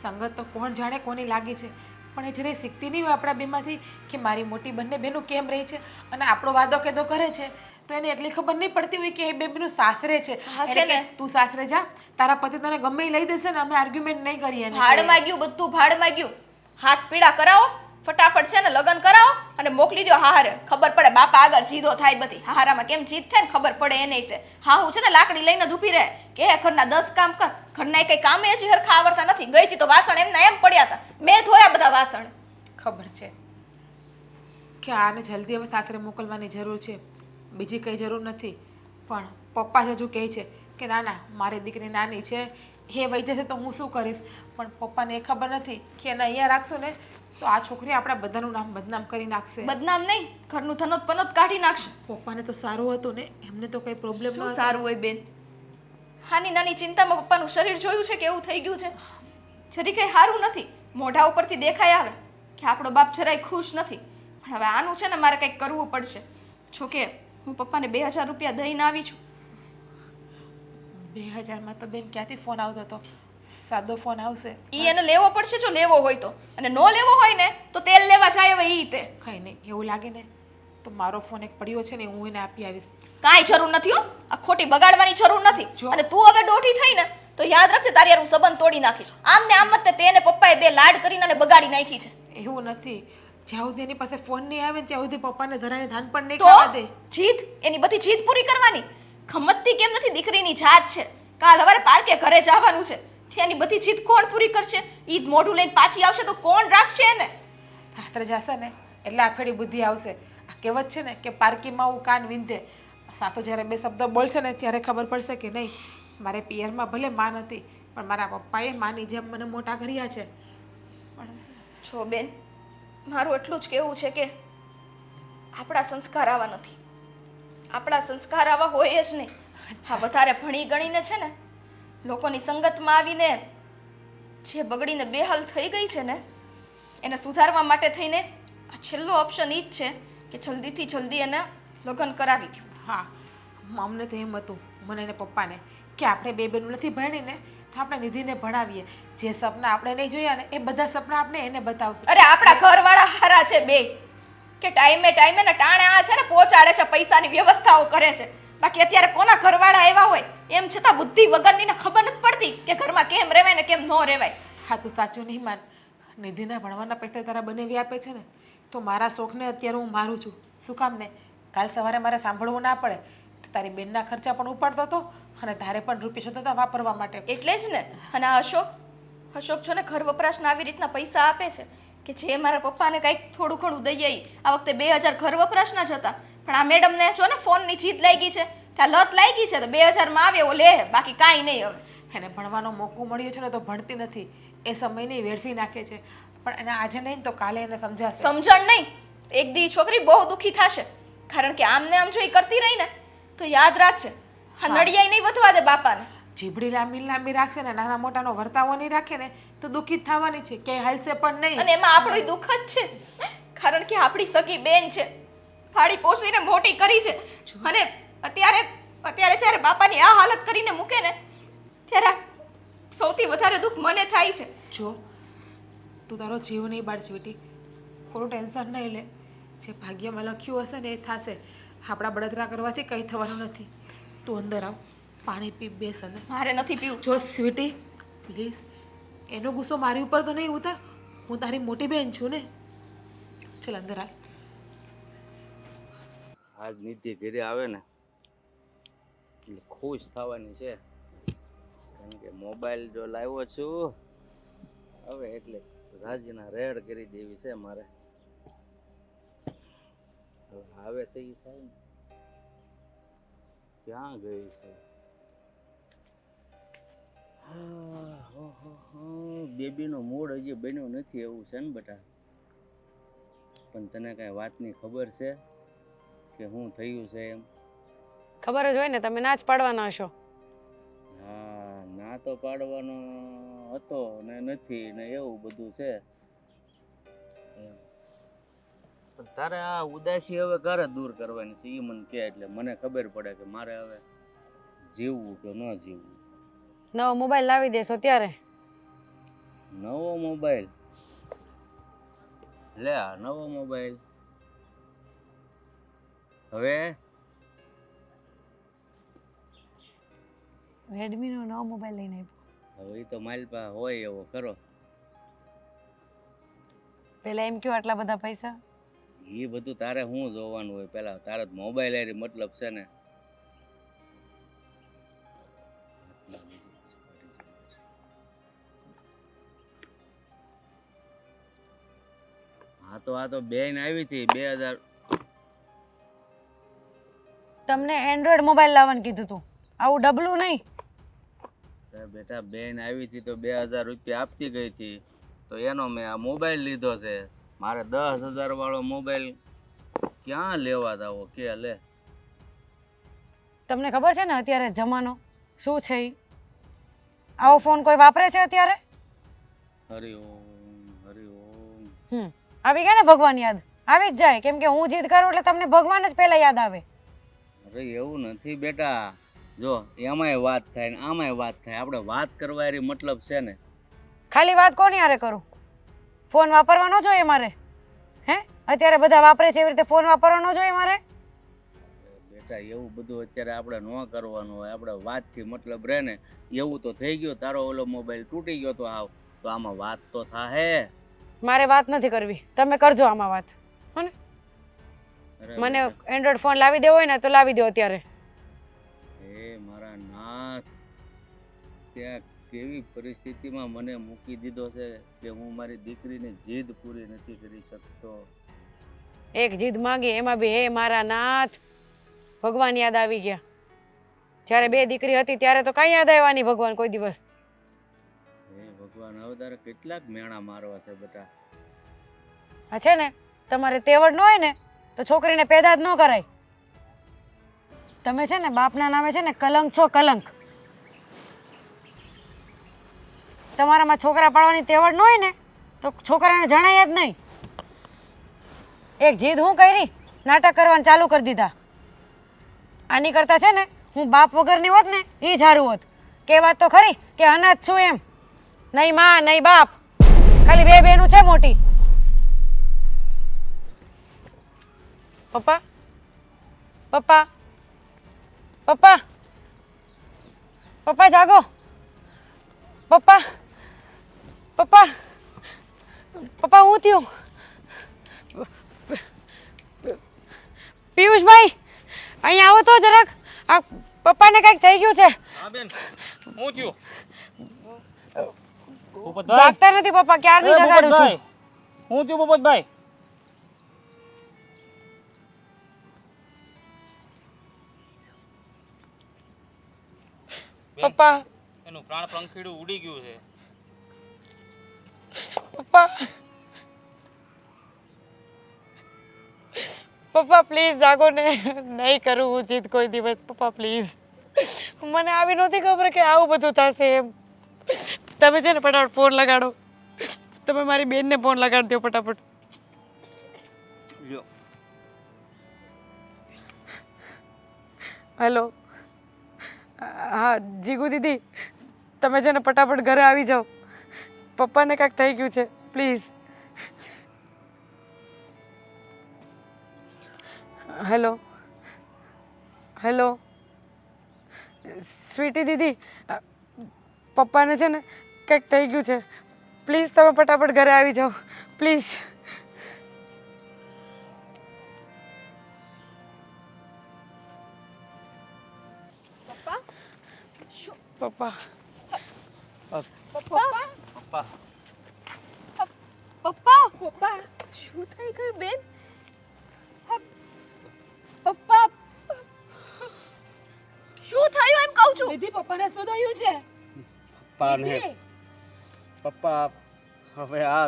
સંગત તો કોણ જાણે કોની લાગી છે, પણ એ જયારે શીખતી નહીં હોય આપણા બેમાંથી કે મારી મોટી બંને બહેનું કેમ રહી છે અને આપણો વાદો કેદો કરે છે, તો એને એટલી ખબર નહીં પડતી હોય કે એ બે બેનું સાસરે છે. હા છે એટલે ને. કે તું સાસરે જા, તારા પતિ તને ગમે એ લઈ દેશે ને, અમે આર્ગ્યુમેન્ટ નહીં કરીએ એને. ભાડમાં ગયું, બધું ભાડમાં ગયું. હાથ પીડા કરાવો, ફટાફટ છે ને લગ્ન કરાવો અને મોકલી દો હારે. ખબર પડે બાપા આગળ જીદો થાય બધી. હારામાં કેમ જીદ થાય ને ખબર પડે એને તે. હા હું છે ને લાકડી લઈને જ ઊભી રહે કે ઘરના 10 કામ કર. ઘરના કઈ કામે હજી હરખા આવડતા નથી. ગઈ હતી તો વાસણ એમના એમ પડ્યા હતા, મેં ધોયા બધા વાસણ. ખબર છે કે આને જલ્દી હવે સાસરે મોકલવાની જરૂર છે, બીજી કંઈ જરૂર નથી. પણ પપ્પા જ હજુ કહે છે કે ના ના મારી દીકરી નાની છે, એ વહી જશે તો હું શું કરીશ. પણ પપ્પાને એ ખબર નથી કે એને અહીંયા રાખશું ને તો આ છોકરી આપણા બધાનું નામ બદનામ કરી નાખશે. બદનામ નહીં, ઘરનું ધનોત પનોત કાઢી નાખશે. પપ્પાને તો સારું હતું ને, એમને તો કંઈ પ્રોબ્લેમ શું ન સારું હોય બેન? હાની નાની ચિંતામાં પપ્પાનું શરીર જોયું છે કે એવું થઈ ગયું છે? જરી કંઈ સારું નથી, મોઢા ઉપરથી દેખાય આવે કે આપણો બાપ જરાય ખુશ નથી. પણ હવે આનું છે ને મારે કંઈક કરવું પડશે. જોકે હું પપ્પાને 2000 રૂપિયા દઈને આવી છું. 2000માં તો બેન ક્યાંથી ફોન આવતો હતો? સાદો ફોન આવશે. ઈ એને લેવો પડશે જો લેવો હોય તો, અને નો લેવો હોય ને તો તેલ લેવા જાય હવે ઈ તે. કંઈ નહીં, એવું લાગે ને તો મારો ફોન એક પડ્યો છે ને, હું એને આપી આવીશ. કાંઈ જરૂર નથી હો, આ ખોટી બગાડવાની જરૂર નથી. જો. અને તું હવે દોઢી થઈ ને તો યાદ રાખજે તારી હારે હું સંબંધ તોડી નાખીશ. આમ ને આમ જ તે તેને પપ્પાએ બે લાડ કરીને અને બગાડી નાખી છે. એવું નથી, જ્યાં સુધી એની પાસે ફોન નહીં આવે ને ત્યાં સુધી પપ્પાને ધરાને ધાન પણ નહીં તો ખાવા દે. જીત એની બધી જીત પૂરી કરવાની. ખમતતી કેમ નથી? દીકરીની જાત છે. કાલ હવારે પાર્કે ઘરે જવાનું છે, ત્યાંની બધી જીત કોણ પૂરી કરશે? ઈ જ મોઢું લઈને પાછી આવશે તો કોણ રાખશે એને? સાસરે જશે ને એટલે આખડી બુદ્ધિ આવશે. આ કહેવત છે ને કે પારકીમાં હું કાન વિંધે. સાસુ જ્યારે બે શબ્દ બોલશે ને ત્યારે ખબર પડશે કે નહીં, મારે પિયરમાં ભલે માન હતી પણ મારા પપ્પાએ માની જેમ મને મોટા કર્યા છે. પણ જો બેન, મારું એટલું જ કહેવું છે કે આપણા સંસ્કાર આવા નથી. આપણા સંસ્કાર આવા હોય જ નહીં. હા વધારે ભણી ગણીને છે ને લોકોની સંગતમાં આવીને જે બગડીને બેહાલ થઈ ગઈ છે ને, એને સુધારવા માટે થઈને આ છેલ્લો ઓપ્શન ઈ જ છે કે જલ્દીથી જલ્દી એને લગ્ન કરાવી દો. હા, અમને તો એમ હતું, મને એને પપ્પાને, કે આપણે બે બેનું નથી ભણીને તો આપણે નિધિને ભણાવીએ. જે સપના આપણે નહીં જોયા ને એ બધા સપના આપણે એને બતાવશું. અરે આપણા ઘરવાળા હારા છે બે, કે ટાઈમે ટાઈમે ને ટાણે આ છે ને પહોંચાડે છે, પૈસાની વ્યવસ્થાઓ કરે છે. બાકી અત્યારે કોના ઘરવાળા એવા હોય એમ છતાં બુદ્ધિ વગરની ને ખબર નથી પડતી કે ઘરમાં કેમ રહેવાય ને કેમ ન રહેવાય. હા તું સાચું નહીં માન, નિધિના ભણવાના પૈસા તારા બનાવી આપે છે ને તો મારા શોખને અત્યારે હું મારું છું. શું કામ ને કાલ સવારે મારે સાંભળવું ના પડે કે તારી બેનના ખર્ચા પણ ઉપાડતો હતો અને તારે પણ રૂપિયા શોધતા હતા વાપરવા માટે. એટલે જ ને. અને આ અશોક છો ને ઘર વપરાશના આવી રીતના પૈસા આપે છે કે જે મારા પપ્પાને કંઈક થોડું ઘણું દઈ આવી. આ વખતે 2000 ઘર વપરાશના જ હતા, પણ આ મેડમને જો ને ફોનની જીદ લાગી છે, ત્યાં લત લાગી છે તો 2000માં આવે એવો લે, બાકી કાંઈ નહીં. હવે એને ભણવાનો મોકો મળ્યો છે ને તો ભણતી નથી, એ સમયને વેડફી નાખે છે. પણ એને આજે નહીં તો કાલે એને સમજાશે. સમજણ નહીં, એક દી છોકરી બહુ દુઃખી થશે. કારણ કે આમને આમ જો ઈ કરતી રહી ને તો યાદ રાખજે, હા નડિયાઈ નહીં વધવા દે બાપાને. જીભડી લાંબી લાંબી રાખશે ને નાના મોટાનો વર્તાવો નહીં રાખે ને તો દુઃખી જ થવાની છે ક્યાંય હાલશે પણ નહીં. અને એમાં આપણું દુઃખ જ છે, કારણ કે આપણી સગી બેન છે, ફાડી પોષીને મોટી કરી છે, અને અત્યારે જ્યારે બાપાની આ હાલત કરીને મૂકે ને ત્યારે સૌથી વધારે દુઃખ મને થાય છે. જો તું તારો જીવ નહીં બાળ સ્વીટી, થોડું ટેન્શન નહીં લે. જે ભાગ્યમાં લખ્યું હશે ને એ થશે. આપણા બળતરા કરવાથી કંઈ થવાનું નથી. તું અંદર આવ, પાણી પી, બેસ અંદર. મારે નથી પીવું. જો સ્વીટી પ્લીઝ એનો ગુસ્સો મારી ઉપર તો નહીં ઉતાર, હું તારી મોટી બહેન છું ને. ચલ અંદર હાલ. આજ નિધિ ઘરે આવે ને એટલે ખુશ થવાની છે, કારણ કે મોબાઈલ જો લાવ્યો છું હવે એટલે રાજ્યના રેડ કરી દેવી છે મારે. હવે આવે તો એ થાય ને. ક્યાં ગઈ છે? બેબીનો મૂડ હજી બન્યો નથી એવું છે ને બેટા? પણ તને કાંઈ વાતની ખબર છે કે શું થયું છે એમ? ખબર જ હોય ને, તમે ના જ પાડવાના હશો. હા, ના તો પાડવાનો હતો ને નથી ને એવું બધું છે એમ. પણ તારે આ ઉદાસી હવે ક્યારે દૂર કરવાની છે એ મને કહે, એટલે મને ખબર પડે કે મારે હવે જીવવું કે ન જીવવું. નવો મોબાઈલ લાવી દેશો ત્યારે? નવો મોબાઈલ? લે આ નવો મોબાઈલ હવે રેડમી નો નવો મોબાઈલ લઈને આવ્યો. હવે એ તો મારી પાસે હોય એવો ખરો. પેલા એમ કયો આટલા બધા પૈસા? એ બધું તારે શું જોવાનું હોય? પેલા તારે મોબાઈલ હારી મતલબ છે ને. આ તો બેન આવી હતી 2000. તમને એન્ડ્રોઈડ મોબાઈલ લાવવાનું કીધું તું, આવું ડબલું નહીં. બેટા બેન આવી હતી તો 2000 રૂપિયા આપતી ગઈ હતી, તો એનો મેં આ મોબાઈલ લીધો છે. મારે 10,000 વાળો મોબાઈલ ક્યાં લેવા દાવો કે લે? તમને ખબર છે ને અત્યારે જમાનો શું છે? આવો ફોન કોઈ વાપરે છે અત્યારે? હરિ ઓમ હરિ ઓમ. આવી ગયા ને ભગવાન યાદ? આવી જ જાય, કેમ કે હું જીદ કરું એટલે તમને ભગવાન જ પહેલા યાદ આવે. અરે એવું નથી બેટા, જો એમાંય વાત થાય ને આમાંય વાત થાય. આપણે વાત કરવા એરી મતલબ છે ને. ખાલી વાત કોની હારે કરું? ફોન વાપરવા ન જોઈએ મારે? હે, અત્યારે બધા વાપરે છે એવી રીતે ફોન વાપરવા ન જોઈએ મારે? બેટા એવું બધું અત્યારે આપણે ન કરવાનું હોય. આપણે વાતથી મતલબ રહે ને. એવું તો થઈ ગયું, તારો ઓલો મોબાઈલ તૂટી ગયો તો આવ, તો આમાં વાત તો થાહે. મારે વાત નથી કરવી, તમે કરજો આમાં વાત. હો ને? મને એન્ડ્રોઈડ ફોન લાવી દેવો હોય ને તો લાવી દો અત્યારે. હે મારા નાથ, ત્યાં કેવી પરિસ્થિતિમાં મને મૂકી દીધો છે કે હું મારી દીકરીની જીદ પૂરી નથી કરી શકતો. એક જીદ માંગી એમાં બી હે મારા નાથ, ભગવાન યાદ આવી ગયા. જ્યારે બે દીકરી હતી ત્યારે તો કાંઈ યાદ આવ્યા નહીં ભગવાન કોઈ દિવસ. હે ભગવાન, હવે તારે કેટલાક મેણા મારવા છે બેટા? હા છે ને, તમારે તેવડ ન હોય ને તો છોકરીને પેદા જ ન કરાય. તમે છે ને બાપના નામે છે ને કલંક છો, કલંક. તમારામાં છોકરા પાડવાની તેવડ ન હોય ને તો છોકરાને જણાય જ નહીં. એક જીદ હું કરી, નાટક કરવાનું ચાલુ કરી દીધા. આની કરતા છે ને હું બાપ વગરની હોત ને એ જ સારું હોત. કહેવાત તો ખરી કે અનાથ છું એમ. નહીં માં નહીં બાપ, ખાલી બે બહેનું છે મોટી. પપ્પા, પપ્પા, પપ્પા, પપ્પા જાગો. પપ્પા, પપ્પા, પપ્પા હું થયું? પિયુષભાઈ અહીંયા આવો તો જરાક. આ પપ્પાને કંઈક થઈ ગયું છે. હા બેન, હું થયું? જાગતા નથી પપ્પા, ક્યારથી જગાડું છું. હું થયું પોપટભાઈ? પપ્પા, એનું પ્રાણ પંખીડું ઉડી ગયું છે. પપ્પા, પપ્પા પ્લીઝ જાગો ને. નહીં કરું હું જીદ કોઈ દિવસ. પપ્પા પ્લીઝ, મને આવી નહોતી ખબર કે આવું બધું થશે એમ. તમે છે ને ફટાફટ ફોન લગાડો. તમે મારી બેનને ફોન લગાડી દો ફટાફટ. લ્યો હેલો. હા જીગુ દીદી, તમે છે ને ફટાફટ ઘરે આવી જાઓ. પપ્પાને કાંઈક થઈ ગયું છે, પ્લીઝ. હેલો હેલો સ્વીટી દીદી, પપ્પાને છે ને કંઈક થઈ ગયું છે, પ્લીઝ તમે ફટાફટ ઘરે આવી જાઓ, પ્લીઝ. પપ્પા પપ્પા પપ્પા પપ્પા પપ્પા પપ્પા શું થઈ ગયું બેન? પપ્પા શું થયું એમ કહું છું? નિધિ પપ્પાને શું થયું છે? પપ્પાને નિધિ! પપ્પા હવે આ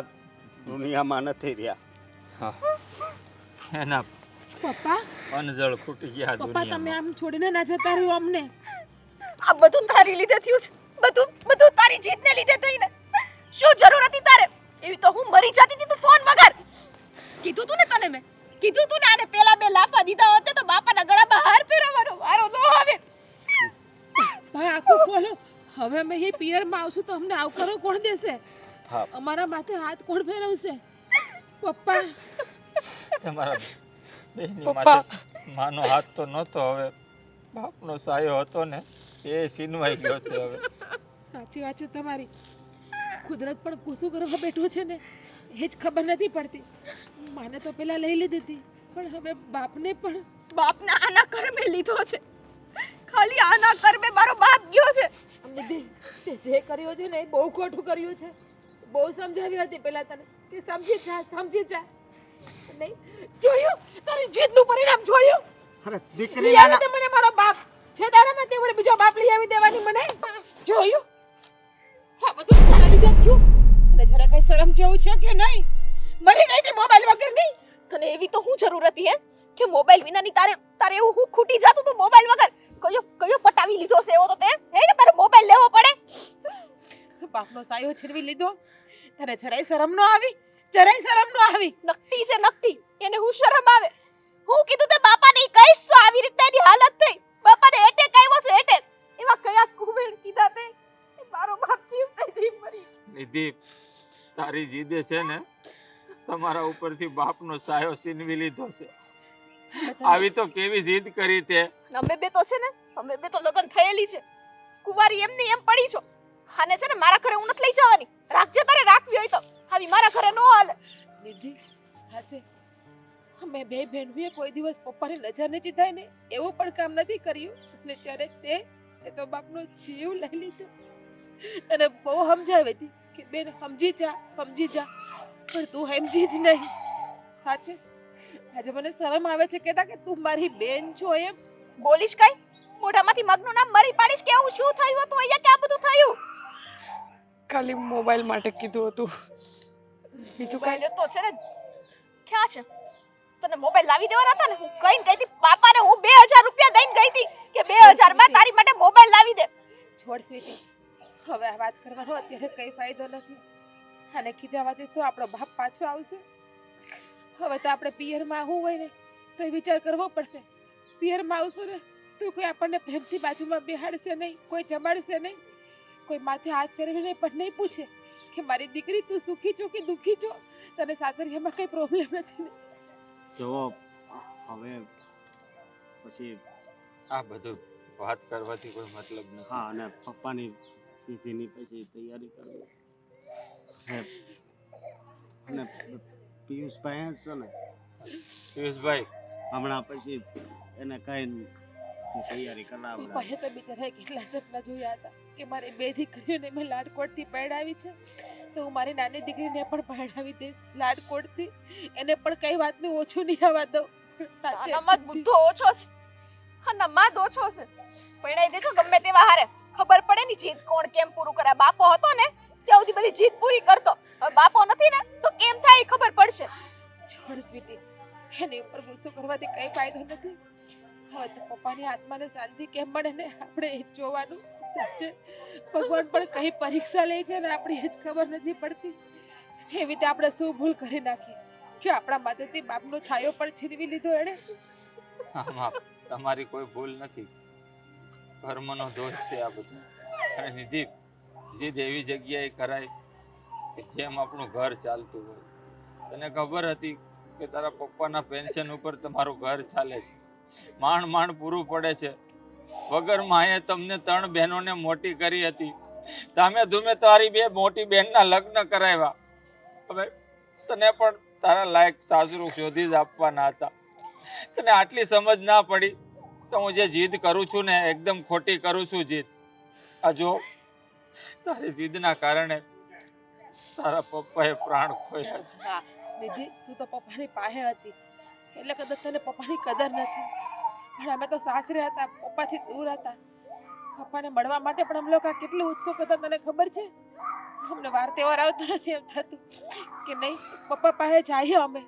દુનિયામાં નથી રહ્યા. એના પપ્પા અનજળ ખૂટી ગયા પપ્પા તમે દુનિયામાં. આમ છોડીને ના જતા રહ્યો અમને. આ બધું તારી લીધે થયું છે. બધું તારી જીતને લીધે થઈને. શું જરૂર હતી તારે? એવી તો હું મરી જતી હતી તું ફોન વગર. કીધું તું ને તને મેં. કીધું તું ને આને પેલા બે લાફા દીધા હોત તો બાપાના ગળામાં હાર પહેરાવવાનો વારો ન આવે. ભાઈ આખું ખોલો. હવે અમે એ પિયરમાં આવશું તો અમને આવકારો કોણ દેશે? હા. અમારા માથે હાથ કોણ ફેરવશે? પપ્પા તમારા બેનની પપ્પા. માથે માનો હાથ તો નહોતો, હવે બાપનો સાયો હતો ને એ સીનવાઈ ગયો છે હવે. સાચી વાત છે તમારી. કુદરત પણ કુસું કરવા બેઠો છે ને એ જ ખબર નથી પડતી. માને તો પેલા લઈ લીધી હતી, પણ હવે બાપને પણ. બાપના આના કર્મે લીધો છે. ખાલી આના કર્મે મારો બાપ ગયો છે. નિધિ તે જે કર્યું છે ને એ બહુ ખોટું કર્યું છે. બહુ સમજાવી હતી પેલા તને કે સમજી જા. નહીં જોયું તારી જીતનું પરિણામ જોયું? અરે લઈ દીકરી આવી દે મને મારો બાપ. છે તારામાં તે વડે બીજો બાપ લઈ આવી દેવાની મને? જોયું? હા બધું તારા લીધે જ થયું. અને જરા કઈ શરમ જેવું છે કે નહીં? મરી ગઈ છે મોબાઈલ વગર નહીં. તને એવી તો હું જરૂર હતી હે કે મોબાઈલ વિનાની તારે એવું હું ખૂટી જાતું તું મોબાઈલ વગર. કયો પટાવી લીધો છે એવો તો તે હે કે તારે મોબાઈલ લેવો પડે? બાપનો સાયો છીનવી લીધો. તને જરાય શરમ ન આવી? જરાય શરમ ન આવી? નકટી છે નકટી. એને હું શરમ આવે? હું કીધું તે બાપાને ઈ કહીશ તો આવી રીતે એની હાલત થઈ. બાપાને એટેક આવ્યો છે એટેક. એવા કયા કુવેર કીધા તે મારો બાપ જીવ મરી. નિધિ તારી જીદે છે ને તમારા ઉપરથી બાપનો સાયો સીનવી લીધો છે. આવી તો કેવી જીદ કરી તે. અમે બે તો છે ને અમે બે તો લગ્ન થયેલી છે. કુંવારી એમની એમ પડી છો. આને છે ને મારા ઘરે હું નથી લઈ જવાની. રાખજે તારે રાખવી હોય તો. આવી મારા ઘરે નો હાલે. નિધિ સાચે અમે બે બહેનોએ કોઈ દિવસ પપ્પાની નજર નથી થાય ને એવું પણ કામ નથી કર્યું. અને જ્યારે તે તો બાપનો જીવ લઈ લીધો. અને બહુ સમજાવી હતી કે બેન સમજી જા. પણ તું સમજી જ નહીં. સાચે આજે મને શરમ આવે છે કેતા કે તું મારી બેન છો એમ. બોલીશ કઈ? મોઢામાંથી મગનું નામ મરી પાડીશ કે એવું શું થયું હતું અહીંયા કે આ બધું થયું? ખાલી મોબાઈલ માટે કીધું હતું, બીજું કાંઈ. મોબાઈલ તો છે ને ક્યાં છે? તને મોબાઈલ લાવી દેવાના હતા ને. હું કઈ ગઈ હતી પાપાને. હું 2000 રૂપિયા દઈને ગઈ હતી કે 2000 માં તારી માટે મોબાઈલ લાવી દે. છોડ સ્વીટી, હવે આ વાત કરવાનો અત્યારે કઈ ફાયદો નથી. અને ખીજાવાથી તો આપણો બાપ પાછો આવશે. હવે તો આપણે પિયરમાં આવવું હોય ને તો એ વિચાર કરવો પડશે. પિયરમાં આવશું ને તો કોઈ આપણને પ્રેમથી બાજુમાં બેહાડશે નહીં, કોઈ જમાડશે નહીં, કોઈ માથે હાથ ફેરવીને પણ નહીં પૂછે કે મારી દીકરી તું સુખી છો કે દુઃખી છો, તને સાસરિયામાં કઈ પ્રોબ્લેમ નથી ને? જો હવે પછી આ બધું વાત કરવાથી કોઈ મતલબ નથી. હા અને પપ્પાની વિધિની પછી તૈયારી કરવી. અને પિયુષભાઈ છે ને પિયુષભાઈ હમણાં પછી એને કઈ તૈયારી કરાવડાવી. પપ્પાએ તો બિચારાએ કેટલા સપના જોયા હતા કે મારી બે દીકરીઓને મેં લાડકોટથી પરણાવી છે તો હું મારી નાની દીકરીને પણ પરણાવી દઈશ લાડકોટથી. એને પણ કઈ વાતનું ઓછું નહીં આવવા દઉં. આનામાં બુદ્ધો ઓછો છે. આનામાં જ ઓછો છે. પરણાઈ દેજો ગમે તેવા હારે. ખબર પડે ની જીદ કોણ કેમ પૂરું કરે. બાપો હતો ને ત્યાં સુધી બધી જીદ પૂરી કરતો. હવે બાપો નથી ને તો કેમ થાય એ ખબર પડશે. છોડ સ્વીટી, એની ઉપર ગુસ્સો કરવાથી કઈ ફાયદો નથી. હવે તો પપ્પાની આત્માને શાંતિ કેમ મળે ને આપણે એ જ જોવાનું. સાચે ભગવાન પણ કઈ પરીક્ષા લે છે ને આપણી એ જ ખબર નથી પડતી. એવી રીતે આપણે શું ભૂલ કરી નાખી કે આપણા માથેથી બાપનો છાયો પણ છીનવી લીધો એણે. આમાં તમારી કોઈ ભૂલ નથી, કર્મનો દોષ છે આ બધું. અને નિધિ, જીદ એવી જગ્યાએ કરાય કે જેમ આપણું ઘર ચાલતું હોય. તને ખબર હતી કે તારા પપ્પાના પેન્શન ઉપર તમારું ઘર ચાલે છે, માંડ માંડ પૂરું પડે છે. વગર માએ તમને 3 બહેનોને મોટી કરી હતી, તમે ધૂમે તારી 2 મોટી બહેનના લગ્ન કરાવ્યા. હવે તને પણ તારા લાયક સાસરું શોધી જ આપવાના હતા. તને આટલી સમજ ના પડી તો હું જે જીદ કરું છું ને એકદમ ખોટી કરું છું જીદ. આ જો તારી જીદના કારણે તારા પપ્પાએ પ્રાણ ખોયા છે. હા નિધિ, તું તો પપ્પાની પાસે હતી એટલે કદાચ તને પપ્પાની કદર નથી, પણ અમે તો સાસરે હતા, પપ્પાથી દૂર હતા. પપ્પાને મળવા માટે પણ અમે લોકો કેટલું ઉત્સુક હતા તને ખબર છે. અમને વાર તહેવાર આવતો નથી એમ થતું કે નહીં પપ્પા પાસે જઈએ અમે.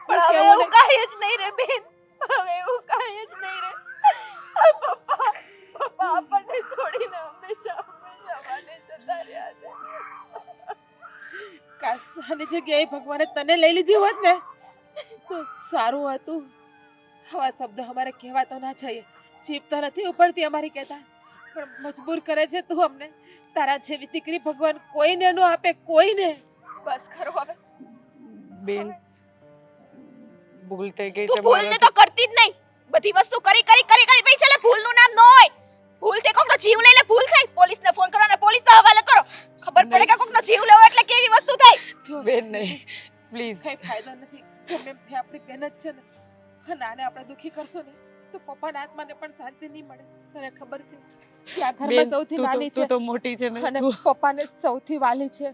પણ હવે કેવું એવું કાંઈ જ નહીં રે બેન, હવે એવું કાંઈ જ નહીં રે. પપ્પા આપણને છોડીને હંમેશા માટે જતા રહ્યા છે. કાશ આની જગ્યાએ ભગવાને તને લઈ લીધી હોત ને તો સારું હતું. આવા શબ્દો અમારે કહેવાતો ના જોઈએ, જીભ તો નથી ઉપડતી અમારી કહેતા, પણ મજબૂર કરે છે તું અમને. તારા જેવી દીકરી ભગવાન કોઈને ન આપે, કોઈને. બસ ખરો હવે, બેન ભૂલ થઈ ગઈ તું છે ભૂલને તો કરતી જ નહીં. બધી વસ્તુ કરી પછી છેલ્લે ભૂલનું નામ ન હોય. ભૂલ તે કોકનો જીવ લઈ લે ભૂલ થાય, પોલીસને ફોન કરો અને પોલીસનો હવાલે કરો. ખબર પડે કે કોકનો જીવ લેવો એટલે કેવી વસ્તુ થાય. જો બેન નહીં પ્લીઝ. કઈ ફાયદો નથી. ગમે એમ થઈ આપણી બેન જ છે ને, અને આને આપણે દુખી કરશો ને તો પપ્પાના આત્માને પણ શાંતિ નહીં મળે. તને ખબર છે કે આ ઘરમાં સૌથી નાની છે તું તો મોટી છે ને અને પપ્પાને સૌથી વાલી છે.